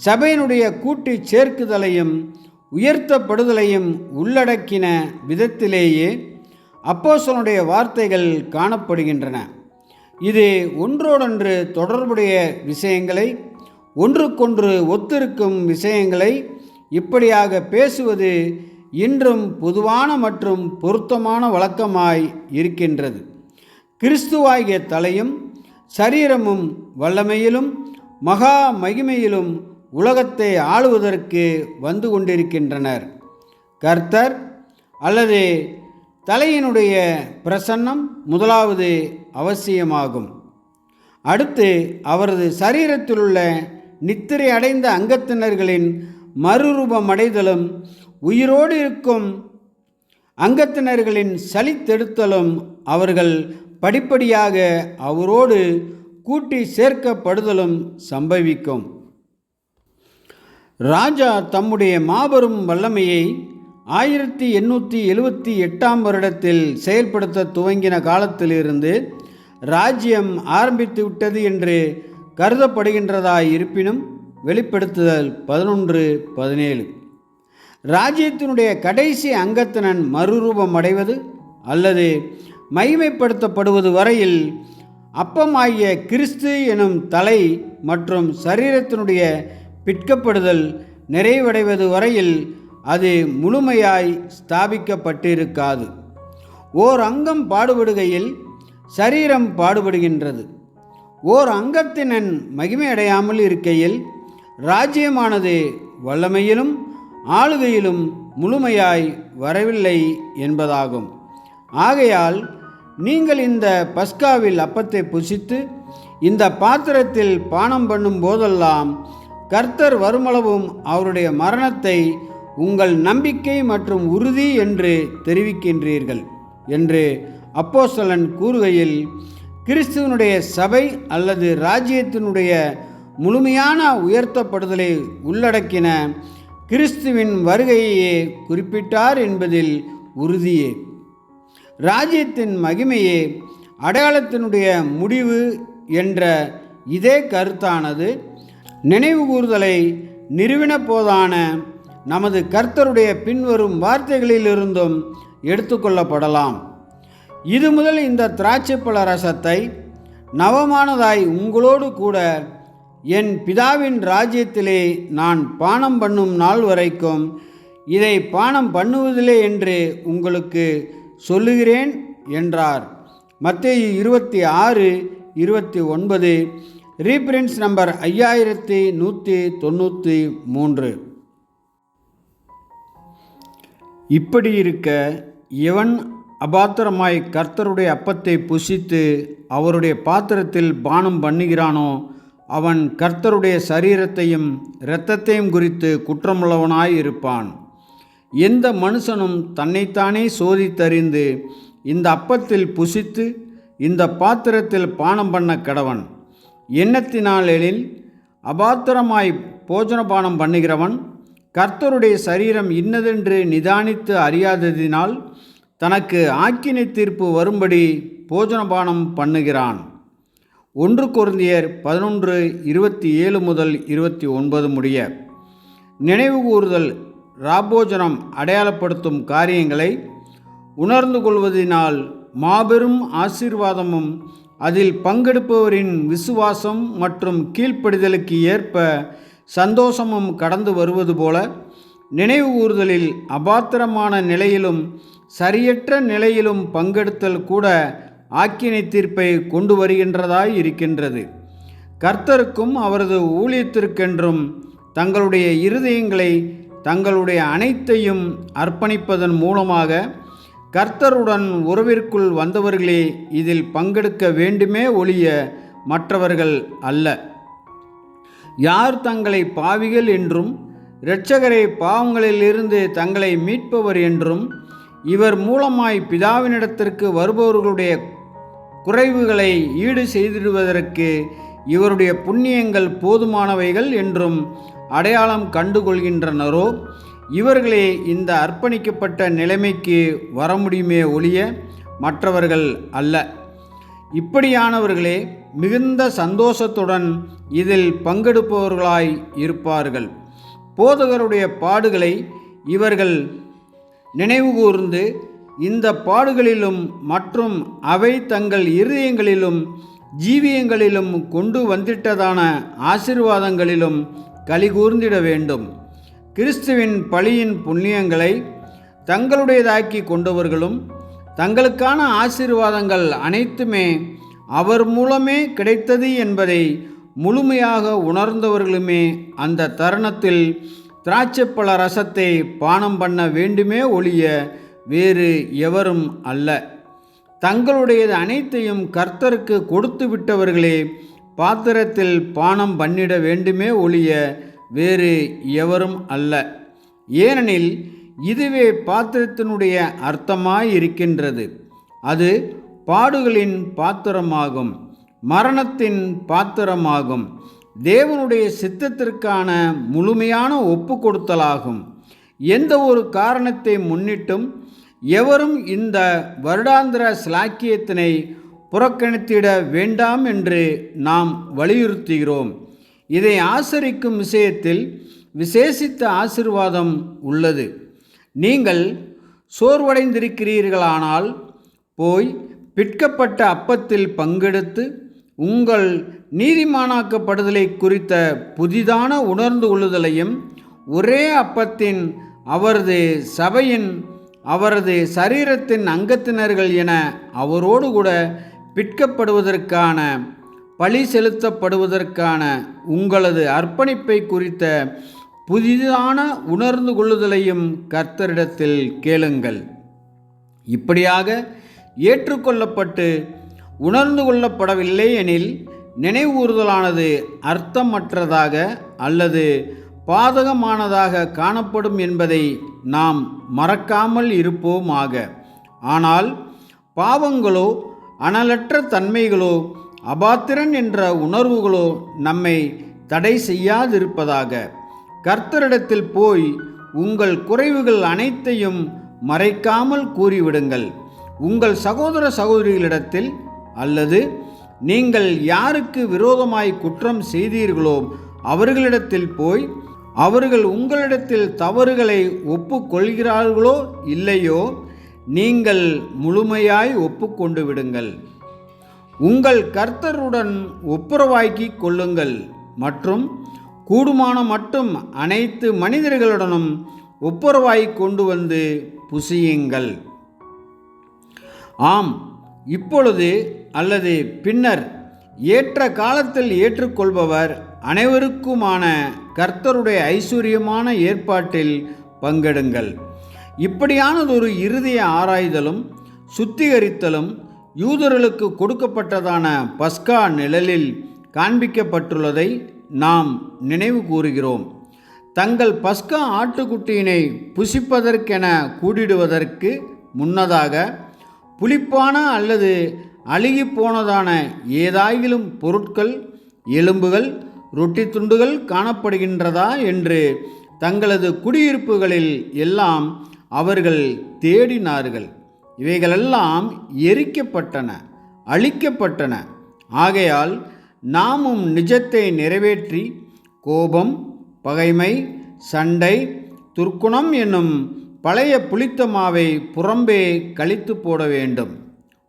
சபையினுடைய கூட்டி சேர்க்குதலையும் உயர்த்தப்படுதலையும் உள்ளடக்கின விதத்திலேயே அப்போஸ்தலனுடைய வார்த்தைகள் காணப்படுகின்றன. இது ஒன்றோடொன்று தொடர்புடைய விஷயங்களை, ஒன்றுக்கொன்று ஒத்திருக்கும் விஷயங்களை இப்படியாக பேசுவது இன்றும் பொதுவான மற்றும் பொருத்தமான வழக்கமாய் இருக்கின்றது. கிறிஸ்துவாகிய தலையும் சரீரமும் வல்லமையிலும் மகா மகிமையிலும் உலகத்தை ஆளுவதற்கு வந்து கொண்டிருக்கின்றனர். கர்த்தர் அல்லது தலையினுடைய பிரசன்னம் முதலாவது அவசியமாகும். அடுத்து அவரது சரீரத்திலுள்ள நித்திரை அடைந்த அங்கத்தினர்களின் மறுரூபமடைதலும் உயிரோடு இருக்கும் அங்கத்தினர்களின் சலித்தெடுத்தலும் அவர்கள் படிப்படியாக அவரோடு கூட்டி சேர்க்கப்படுதலும் சம்பவிக்கும். ராஜா தம்முடைய மாபெரும் வல்லமையை 1878ஆம் வருடத்தில் செயல்படுத்த துவங்கின காலத்திலிருந்து ராஜ்யம் ஆரம்பித்து விட்டது என்று கருதப்படுகின்றதாய் இருப்பினும் வெளிப்படுத்துதல் 11:17 ராஜ்யத்தினுடைய கடைசி அங்கத்தினன் மறுரூபம் அடைவது அல்லது மகிமைப்படுத்தப்படுவது வரையில் அப்பமாகிய கிறிஸ்து எனும் தலை மற்றும் சரீரத்தினுடைய பிற்கப்படுதல் நிறைவடைவது வரையில் அது முழுமையாய் ஸ்தாபிக்கப்பட்டிருக்காது. ஓர் அங்கம் பாடுபடுகையில் சரீரம் பாடுபடுகின்றது. ஓர் அங்கத்தினன் மகிமையடையாமல் இருக்கையில் ராஜ்யமானது வல்லமையிலும் ஆளுகையிலும் முழுமையாய் வரவில்லை என்பதாகும். ஆகையால் நீங்கள் இந்த பஸ்காவில் அப்பத்தை புசித்து இந்த பாத்திரத்தில் பானம் பண்ணும் போதெல்லாம் கர்த்தர் வருமளவும் அவருடைய மரணத்தை உங்கள் நம்பிக்கை மற்றும் உறுதி என்று தெரிவிக்கின்றீர்கள் என்று அப்போஸ்தலன் கூறுகையில், கிறிஸ்துவனுடைய சபை அல்லது ராஜ்யத்தினுடைய முழுமையான உயர்த்தப்படுதலை உள்ளடக்கின கிறிஸ்துவின் வருகையையே குறிப்பிட்டார் என்பதில் உறுதியே. ராஜ்யத்தின் மகிமையே அடையாளத்தினுடைய முடிவு என்ற இதே கருத்தானது நினைவுகூர்தலை நிறுவின போதான நமது கர்த்தருடைய பின்வரும் வார்த்தைகளிலிருந்தும் எடுத்துக்கொள்ளப்படலாம். இது முதல் இந்த திராட்சைப்பழ ரசத்தை நவமானதாய் உங்களோடு கூட என் பிதாவின் ராஜ்யத்திலே நான் பானம் பண்ணும் நாள் வரைக்கும் இதை பானம் பண்ணுவதில்லை என்று உங்களுக்கு சொல்லுகிறேன் என்றார். மத்தேயு 26:29, ரீப்ரின்ஸ் நம்பர் 5193. இப்படி இருக்க, எவன் அபாத்திரமாய் கர்த்தருடைய அப்பத்தை புசித்து அவருடைய பாத்திரத்தில் பானம் பண்ணுகிறானோ அவன் கர்த்தருடைய சரீரத்தையும் இரத்தத்தையும் குறித்து குற்றமுள்ளவனாய் இருப்பான். எந்த மனுஷனும் தன்னைத்தானே சோதித்தறிந்து இந்த அப்பத்தில் புசித்து இந்த பாத்திரத்தில் பானம் பண்ண கடவன். எண்ணத்தினாலெனில் அபாத்திரமாய் போஜனபானம் பண்ணுகிறவன் கர்த்தருடைய சரீரம் இன்னதென்று நிதானித்து அறியாததினால் தனக்கு ஆக்கினை தீர்ப்பு வரும்படி போஜனபானம் பண்ணுகிறான். 1 கொரிந்தியர் 11:27-29 முடிய. நினைவுகூறுதல் ராபோஜனம் அடையாளப்படுத்தும் காரியங்களை உணர்ந்து கொள்வதனால் மாபெரும் ஆசீர்வாதமும் அதில் பங்கெடுப்பவரின் விசுவாசம் மற்றும் கீழ்ப்படிதலுக்கு ஏற்ப சந்தோஷமும் கடந்து வருவது போல, நினைவுகூறுதலில் அபாத்திரமான நிலையிலும் சரியற்ற நிலையிலும் பங்கெடுத்தல் கூட ஆக்கினை தீர்ப்பை கொண்டு வருகின்றதாய் இருக்கின்றது. கர்த்தருக்கும் அவரது ஊழியத்திற்கென்றும் தங்களுடைய இருதயங்களை தங்களுடைய அனைத்தையும் அர்ப்பணிப்பதன் மூலமாக கர்த்தருடன் உறவிற்குள் வந்தவர்களே இதில் பங்கெடுக்க வேண்டுமே ஒழிய மற்றவர்கள் அல்ல. யார் தங்களை பாவிகள் என்றும் இரட்சகரை பாவங்களிலிருந்து தங்களை மீட்பவர் என்றும் இவர் மூலமாய் பிதாவினிடத்திற்கு வருபவர்களுடைய குறைவுகளை ஈடு செய்திடுவதற்கு இவருடைய புண்ணியங்கள் போதுமானவைகள் என்றும் அடையாளம் கண்டுகொள்கின்றனரோ இவர்களே இந்த அர்ப்பணிக்கப்பட்ட நிலைமைக்கு வர முடியுமே ஒழிய மற்றவர்கள் அல்ல. இப்படியானவர்களே மிகுந்த சந்தோஷத்துடன் இதில் பங்கெடுப்பவர்களாய் இருப்பார்கள். போதகருடைய பாடுகளை இவர்கள் நினைவுகூர்ந்து இந்த பாடுகளிலும் மற்றும் அவை தங்கள் இருதயங்களிலும் ஜீவியங்களிலும் கொண்டு வந்திட்டதான ஆசீர்வாதங்களிலும் கலிகூர்ந்திட வேண்டும். கிறிஸ்துவின் பழியின் புண்ணியங்களை தங்களுடையதாக்கி கொண்டவர்களும் தங்களுக்கான ஆசீர்வாதங்கள் அனைத்துமே அவர் மூலமே கிடைத்தது என்பதை முழுமையாக உணர்ந்தவர்களுமே அந்த தருணத்தில் திராட்சைப்பழ ரசத்தை பானம் பண்ண வேண்டுமே ஒழிய வேறு எவரும் அல்ல. தங்களுடையது அனைத்தையும் கர்த்தருக்கு கொடுத்து விட்டவர்களே பாத்திரத்தில் பானம் பண்ணிட வேண்டுமே ஒழிய வேறு எவரும் அல்ல. ஏனெனில் இதுவே பாத்திரத்தினுடைய அர்த்தமாயிருக்கின்றது. அது பாடுகளின் பாத்திரமாகும், மரணத்தின் பாத்திரமாகும், தேவனுடைய சித்தத்திற்கான முழுமையான ஒப்பு கொடுத்தலாகும். எந்த ஒரு காரணத்தை முன்னிட்டும் எவரும் இந்த வருடாந்திர ஸ்லாக்கியத்தினை புறக்கணித்திட வேண்டாம் என்று நாம் வலியுறுத்துகிறோம். இதை ஆசரிக்கும் விஷயத்தில் விசேஷித்த ஆசீர்வாதம் உள்ளது. நீங்கள் சோர்வடைந்திருக்கிறீர்களானால் போய் பிற்கப்பட்ட அப்பத்தில் பங்கெடுத்து உங்கள் நீதிமானாக்கப்படுதலை குறித்த புதிதான உணர்ந்து கொள்ளுதலையும் ஒரே அப்பத்தின் அவரது சபையின் அவரது சரீரத்தின் அங்கத்தினர்கள் என அவரோடு கூட பிற்கப்படுவதற்கான பழி செலுத்தப்படுவதற்கான உங்களது அர்ப்பணிப்பை குறித்த புதிதான உணர்ந்து கொள்ளுதலையும் கர்த்தரிடத்தில் கேளுங்கள். இப்படியாக ஏற்றுக்கொள்ளப்பட்டு உணர்ந்து கொள்ளப்படவில்லை எனில் நினைவூறுதலானது அர்த்தமற்றதாக அல்லது பாதகமானதாக காணப்படும் என்பதை நாம் மறக்காமல் இருப்போமாக. ஆனால் பாவங்களோ அனலற்ற தன்மைகளோ அபாத்திரன் என்ற உணர்வுகளோ நம்மை தடை செய்யாதிருப்பதாக. கர்த்தரிடத்தில் போய் உங்கள் குறைவுகள் அனைத்தையும் மறைக்காமல் கூறிவிடுங்கள். உங்கள் சகோதர சகோதரிகளிடத்தில் அல்லது நீங்கள் யாருக்கு விரோதமாய் குற்றம் செய்தீர்களோ அவர்களிடத்தில் போய் அவர்கள் உங்களிடத்தில் தவறுகளை ஒப்புக்கொள்கிறார்களோ இல்லையோ நீங்கள் முழுமையாய் ஒப்புக்கொண்டு விடுங்கள். உங்கள் கர்த்தருடன் ஒப்புரவாக்கி கொள்ளுங்கள் மற்றும் கூடுமான மட்டும் அனைத்து மனிதர்களுடனும் ஒப்புரவாய் கொண்டு வந்து புசியுங்கள். ஆம், இப்பொழுது அல்லது பின்னர் ஏற்ற காலத்தில் ஏற்றுக்கொள்பவர் அனைவருக்குமான கர்த்தருடைய ஐஸ்வர்யமான ஏற்பாட்டில் பங்கெடுங்கள். இப்படியானதொரு இருதய ஆராய்தலும் சுத்திகரித்தலும் யூதர்களுக்கு கொடுக்கப்பட்டதான பஸ்கா நிழலில் காண்பிக்கப்பட்டுள்ளதை நாம் நினைவு கூறுகிறோம். தங்கள் பஸ்கா ஆட்டுக்குட்டியினை புசிப்பதற்கென கூடிடுவதற்கு முன்னதாக புளிப்பான அல்லது அழுகி போனதான ஏதாயிலும் பொருட்கள், எலும்புகள், ரொட்டி துண்டுகள் காணப்படுகின்றதா என்று தங்களது குடியிருப்புகளில் எல்லாம் அவர்கள் தேடினார்கள். இவைகளெல்லாம் எரிக்கப்பட்டன, அழிக்கப்பட்டன. ஆகையால் நாமும் நிஜத்தை நிறைவேற்றி கோபம், பகைமை, சண்டை, துர்க்குணம் என்னும் பழைய புளித்த மாவை புறம்பே கழித்து போட வேண்டும்.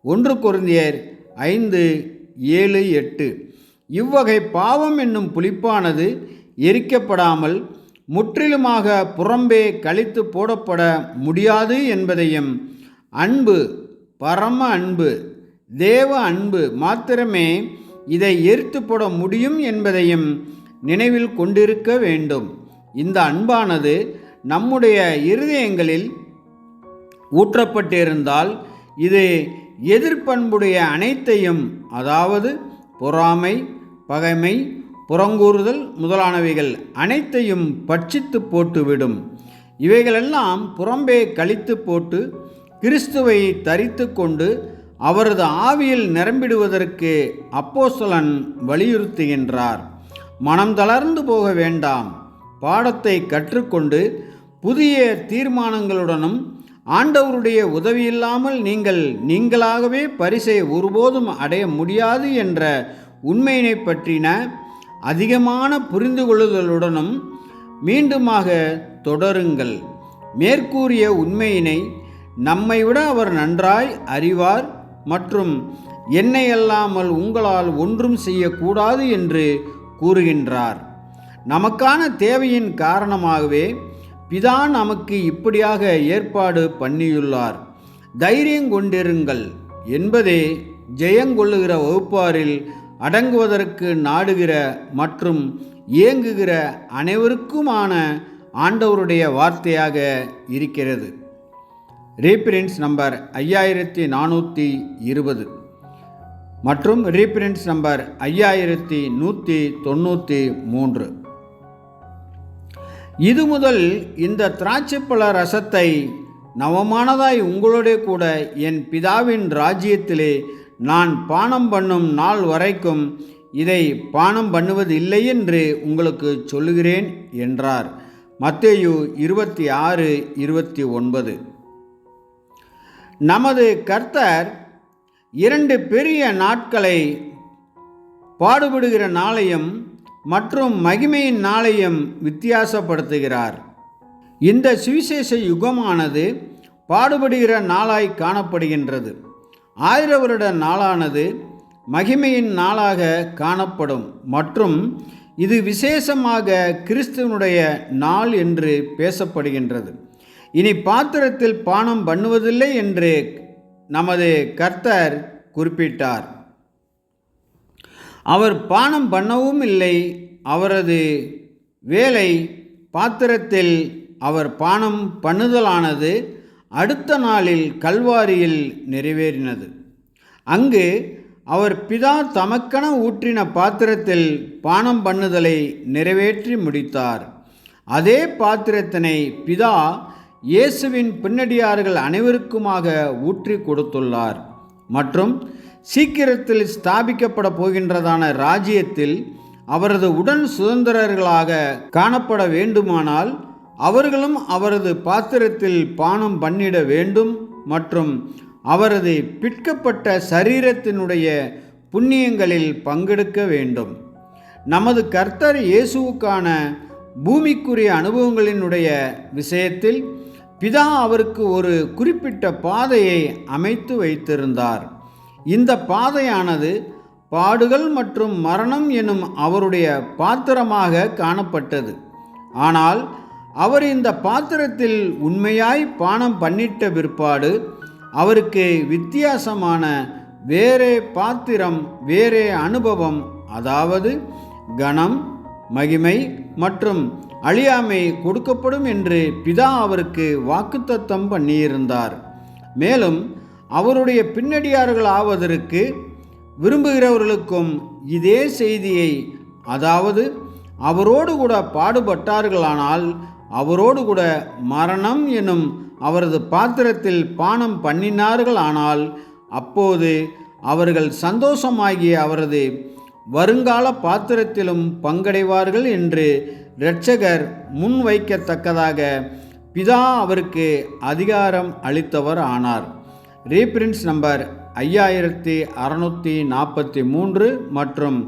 1 கொரிந்தியர் 5:7-8. இவ்வகை பாவம் என்னும் புளிப்பானது எரிக்கப்படாமல் முற்றிலுமாக புறம்பே கழித்து போடப்பட முடியாது என்பதையும், அன்பு, பரம அன்பு, தேவ அன்பு மாத்திரமே இதை எரித்து போட முடியும் என்பதையும் நினைவில் கொண்டிருக்க வேண்டும். இந்த அன்பானது நம்முடைய இருதயங்களில் ஊற்றப்பட்டிருந்தால் இது எதிர்ப்பண்புடைய அனைத்தையும், அதாவது பொறாமை, பகைமை, புறங்கூறுதல் முதலானவைகள் அனைத்தையும் பட்சித்து போட்டுவிடும். இவைகளெல்லாம் புறம்பே கழித்து போட்டு கிறிஸ்துவை தரித்து கொண்டு அவரது ஆவியில் நிரம்பிடுவதற்கு அப்போஸ்தலன் வலியுறுத்துகின்றார். மனம் தளர்ந்து போக வேண்டாம். பாடத்தை கற்றுக்கொண்டு புதிய தீர்மானங்களுடனும் ஆண்டவருடைய உதவியில்லாமல் நீங்களாகவே பரிசை ஒருபோதும் அடைய முடியாது என்ற உண்மையினை பற்றின அதிகமான புரிந்து கொள்ளுதலுடனும் மீண்டுமாக தொடருங்கள். மேற்கூறிய உண்மையினை நம்மை விட அவர் நன்றாய் அறிவார் மற்றும் என்னை அல்லாமல் உங்களால் ஒன்றும் செய்யக்கூடாது என்று கூறுகின்றார். நமக்கான தேவையின் காரணமாகவே பிதா நமக்கு இப்படியாக ஏற்பாடு பண்ணியுள்ளார். தைரியம் கொண்டிருங்கள் என்பதே ஜெயங்கொள்ளுகிற வகுப்பாரில் அடங்குவதற்கு நாடுகிற மற்றும் ஏங்குகிற அனைவருக்குமான ஆண்டவருடைய வார்த்தையாக இருக்கிறது. ரீப்ரின்ஸ் நம்பர் 5420 மற்றும் ரீப்ரின்ஸ் நம்பர் 5193. இது முதல் இந்த திராட்சைப்பழ ரசத்தை நவமானதாய் உங்களோட கூட என் பிதாவின் ராஜ்யத்திலே நான் பானம் பண்ணும் நாள் வரைக்கும் இதை பானம் பண்ணுவது இல்லை என்று உங்களுக்கு சொல்லுகிறேன் என்றார். மத்தேயு 26:29. நமது கர்த்தர் 2 பெரிய நாட்களை பாடுபடுகிற நாளையும் மற்றும் மகிமையின் நாளையும் வித்தியாசப்படுத்துகிறார். இந்த சுவிசேஷ யுகமானது பாடுபடுகிற நாளாய் காணப்படுகின்றது. 1000 வருட நாளானது மகிமையின் நாளாக காணப்படும் மற்றும் இது விசேஷமாக கிறிஸ்துவனுடைய நாள் என்று பேசப்படுகின்றது. இனி பாத்திரத்தில் பானம் பண்ணுவதில்லை என்று நமது கர்த்தர் குறிப்பிட்டார். அவர் பானம் பண்ணவும் இல்லை. அவரது வேலை பாத்திரத்தில் அவர் பானம் பண்ணுதலானது அடுத்த நாளில் கல்வாரியில் நிறைவேறினது. அங்கு அவர் பிதா தமக்கென ஊற்றின பாத்திரத்தில் பானம் பண்ணுதலை நிறைவேற்றி முடித்தார். அதே பாத்திரத்தினை பிதா இயேசுவின் பின்னடியார்கள் அனைவருக்குமாக ஊற்றி கொடுத்துள்ளார் மற்றும் சீக்கிரத்தில் ஸ்தாபிக்கப்பட போகின்றதான ராஜ்யத்தில் அவரது உடன் சுதந்திரர்களாக காணப்பட வேண்டுமானால் அவர்களும் அவரது பாத்திரத்தில் பானம் பண்ணிட வேண்டும் மற்றும் அவரது பிற்கப்பட்ட சரீரத்தினுடைய புண்ணியங்களில் பங்கெடுக்க வேண்டும். நமது கர்த்தர் இயேசுவுக்கான பூமிக்குரிய அனுபவங்களினுடைய விஷயத்தில் பிதா அவருக்கு ஒரு குறிப்பிட்ட பாதையை அமைத்து வைத்திருந்தார். இந்த பாதையானது பாடுகள் மற்றும் மரணம் எனும் அவருடைய பாத்திரமாக காணப்பட்டது. ஆனால் அவர் இந்த பாத்திரத்தில் உண்மையாய் பானம் பண்ணிட்ட பிற்பாடு அவருக்கு வித்தியாசமான வேறே பாத்திரம், வேறே அனுபவம், அதாவது கனம், மகிமை மற்றும் அழியாமை கொடுக்கப்படும் என்று பிதா அவருக்கு வாக்குத்தத்தம் பண்ணியிருந்தார். மேலும் அவருடைய பின்னடியார்கள் ஆவதற்கு விரும்புகிறவர்களுக்கும் இதே செய்தியை, அதாவது அவரோடு கூட பாடுபட்டார்களானால் அவரோடு கூட மரணம் எனும் அவரது பாத்திரத்தில் பானம் பண்ணினார்களானால் அப்போது அவர்கள் சந்தோஷமாகிய அவரது வருங்கால பாத்திரத்திலும் பங்கடைவார்கள் என்று இரட்சகர் முன்வைக்கத்தக்கதாக பிதா அவருக்கு அதிகாரம் அளித்தவர் ஆனார். ரீபிரின்ஸ் நம்பர் 5643 மற்றும்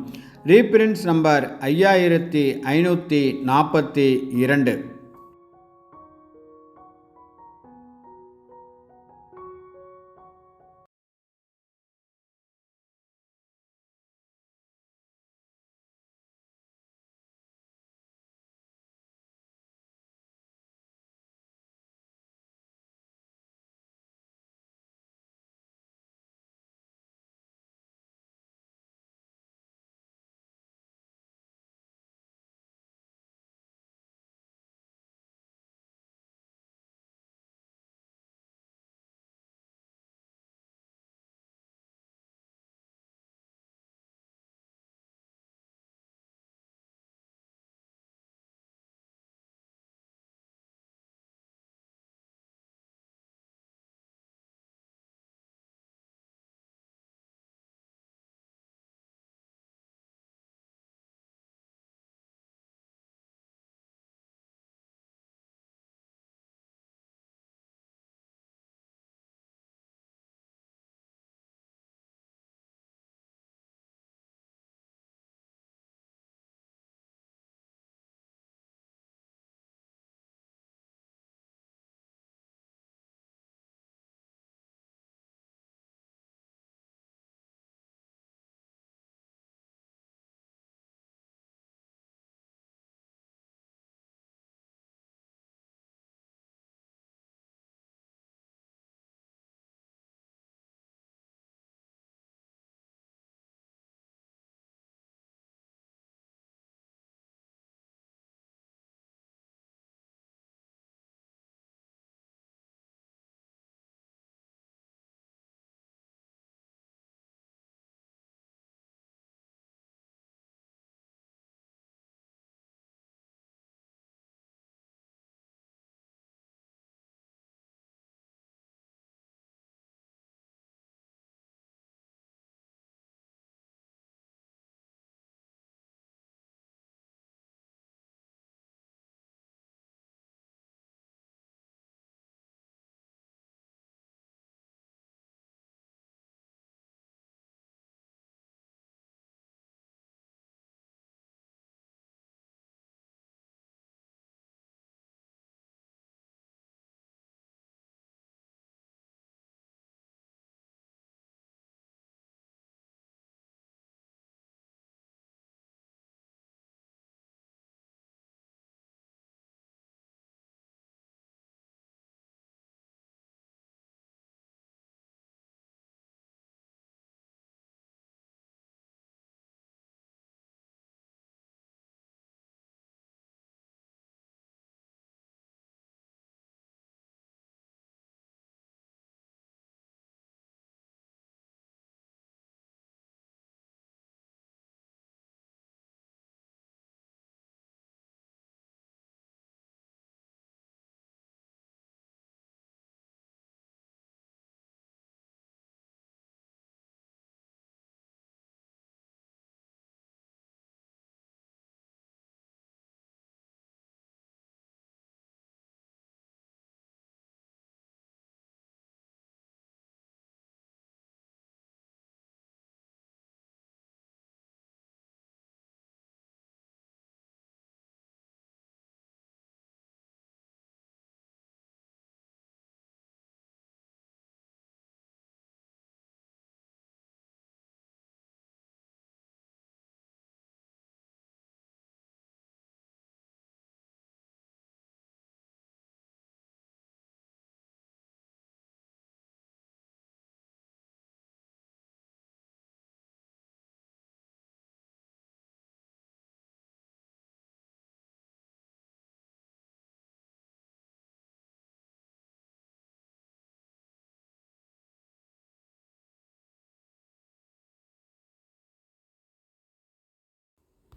ரீபிரின்ஸ் நம்பர் 5542.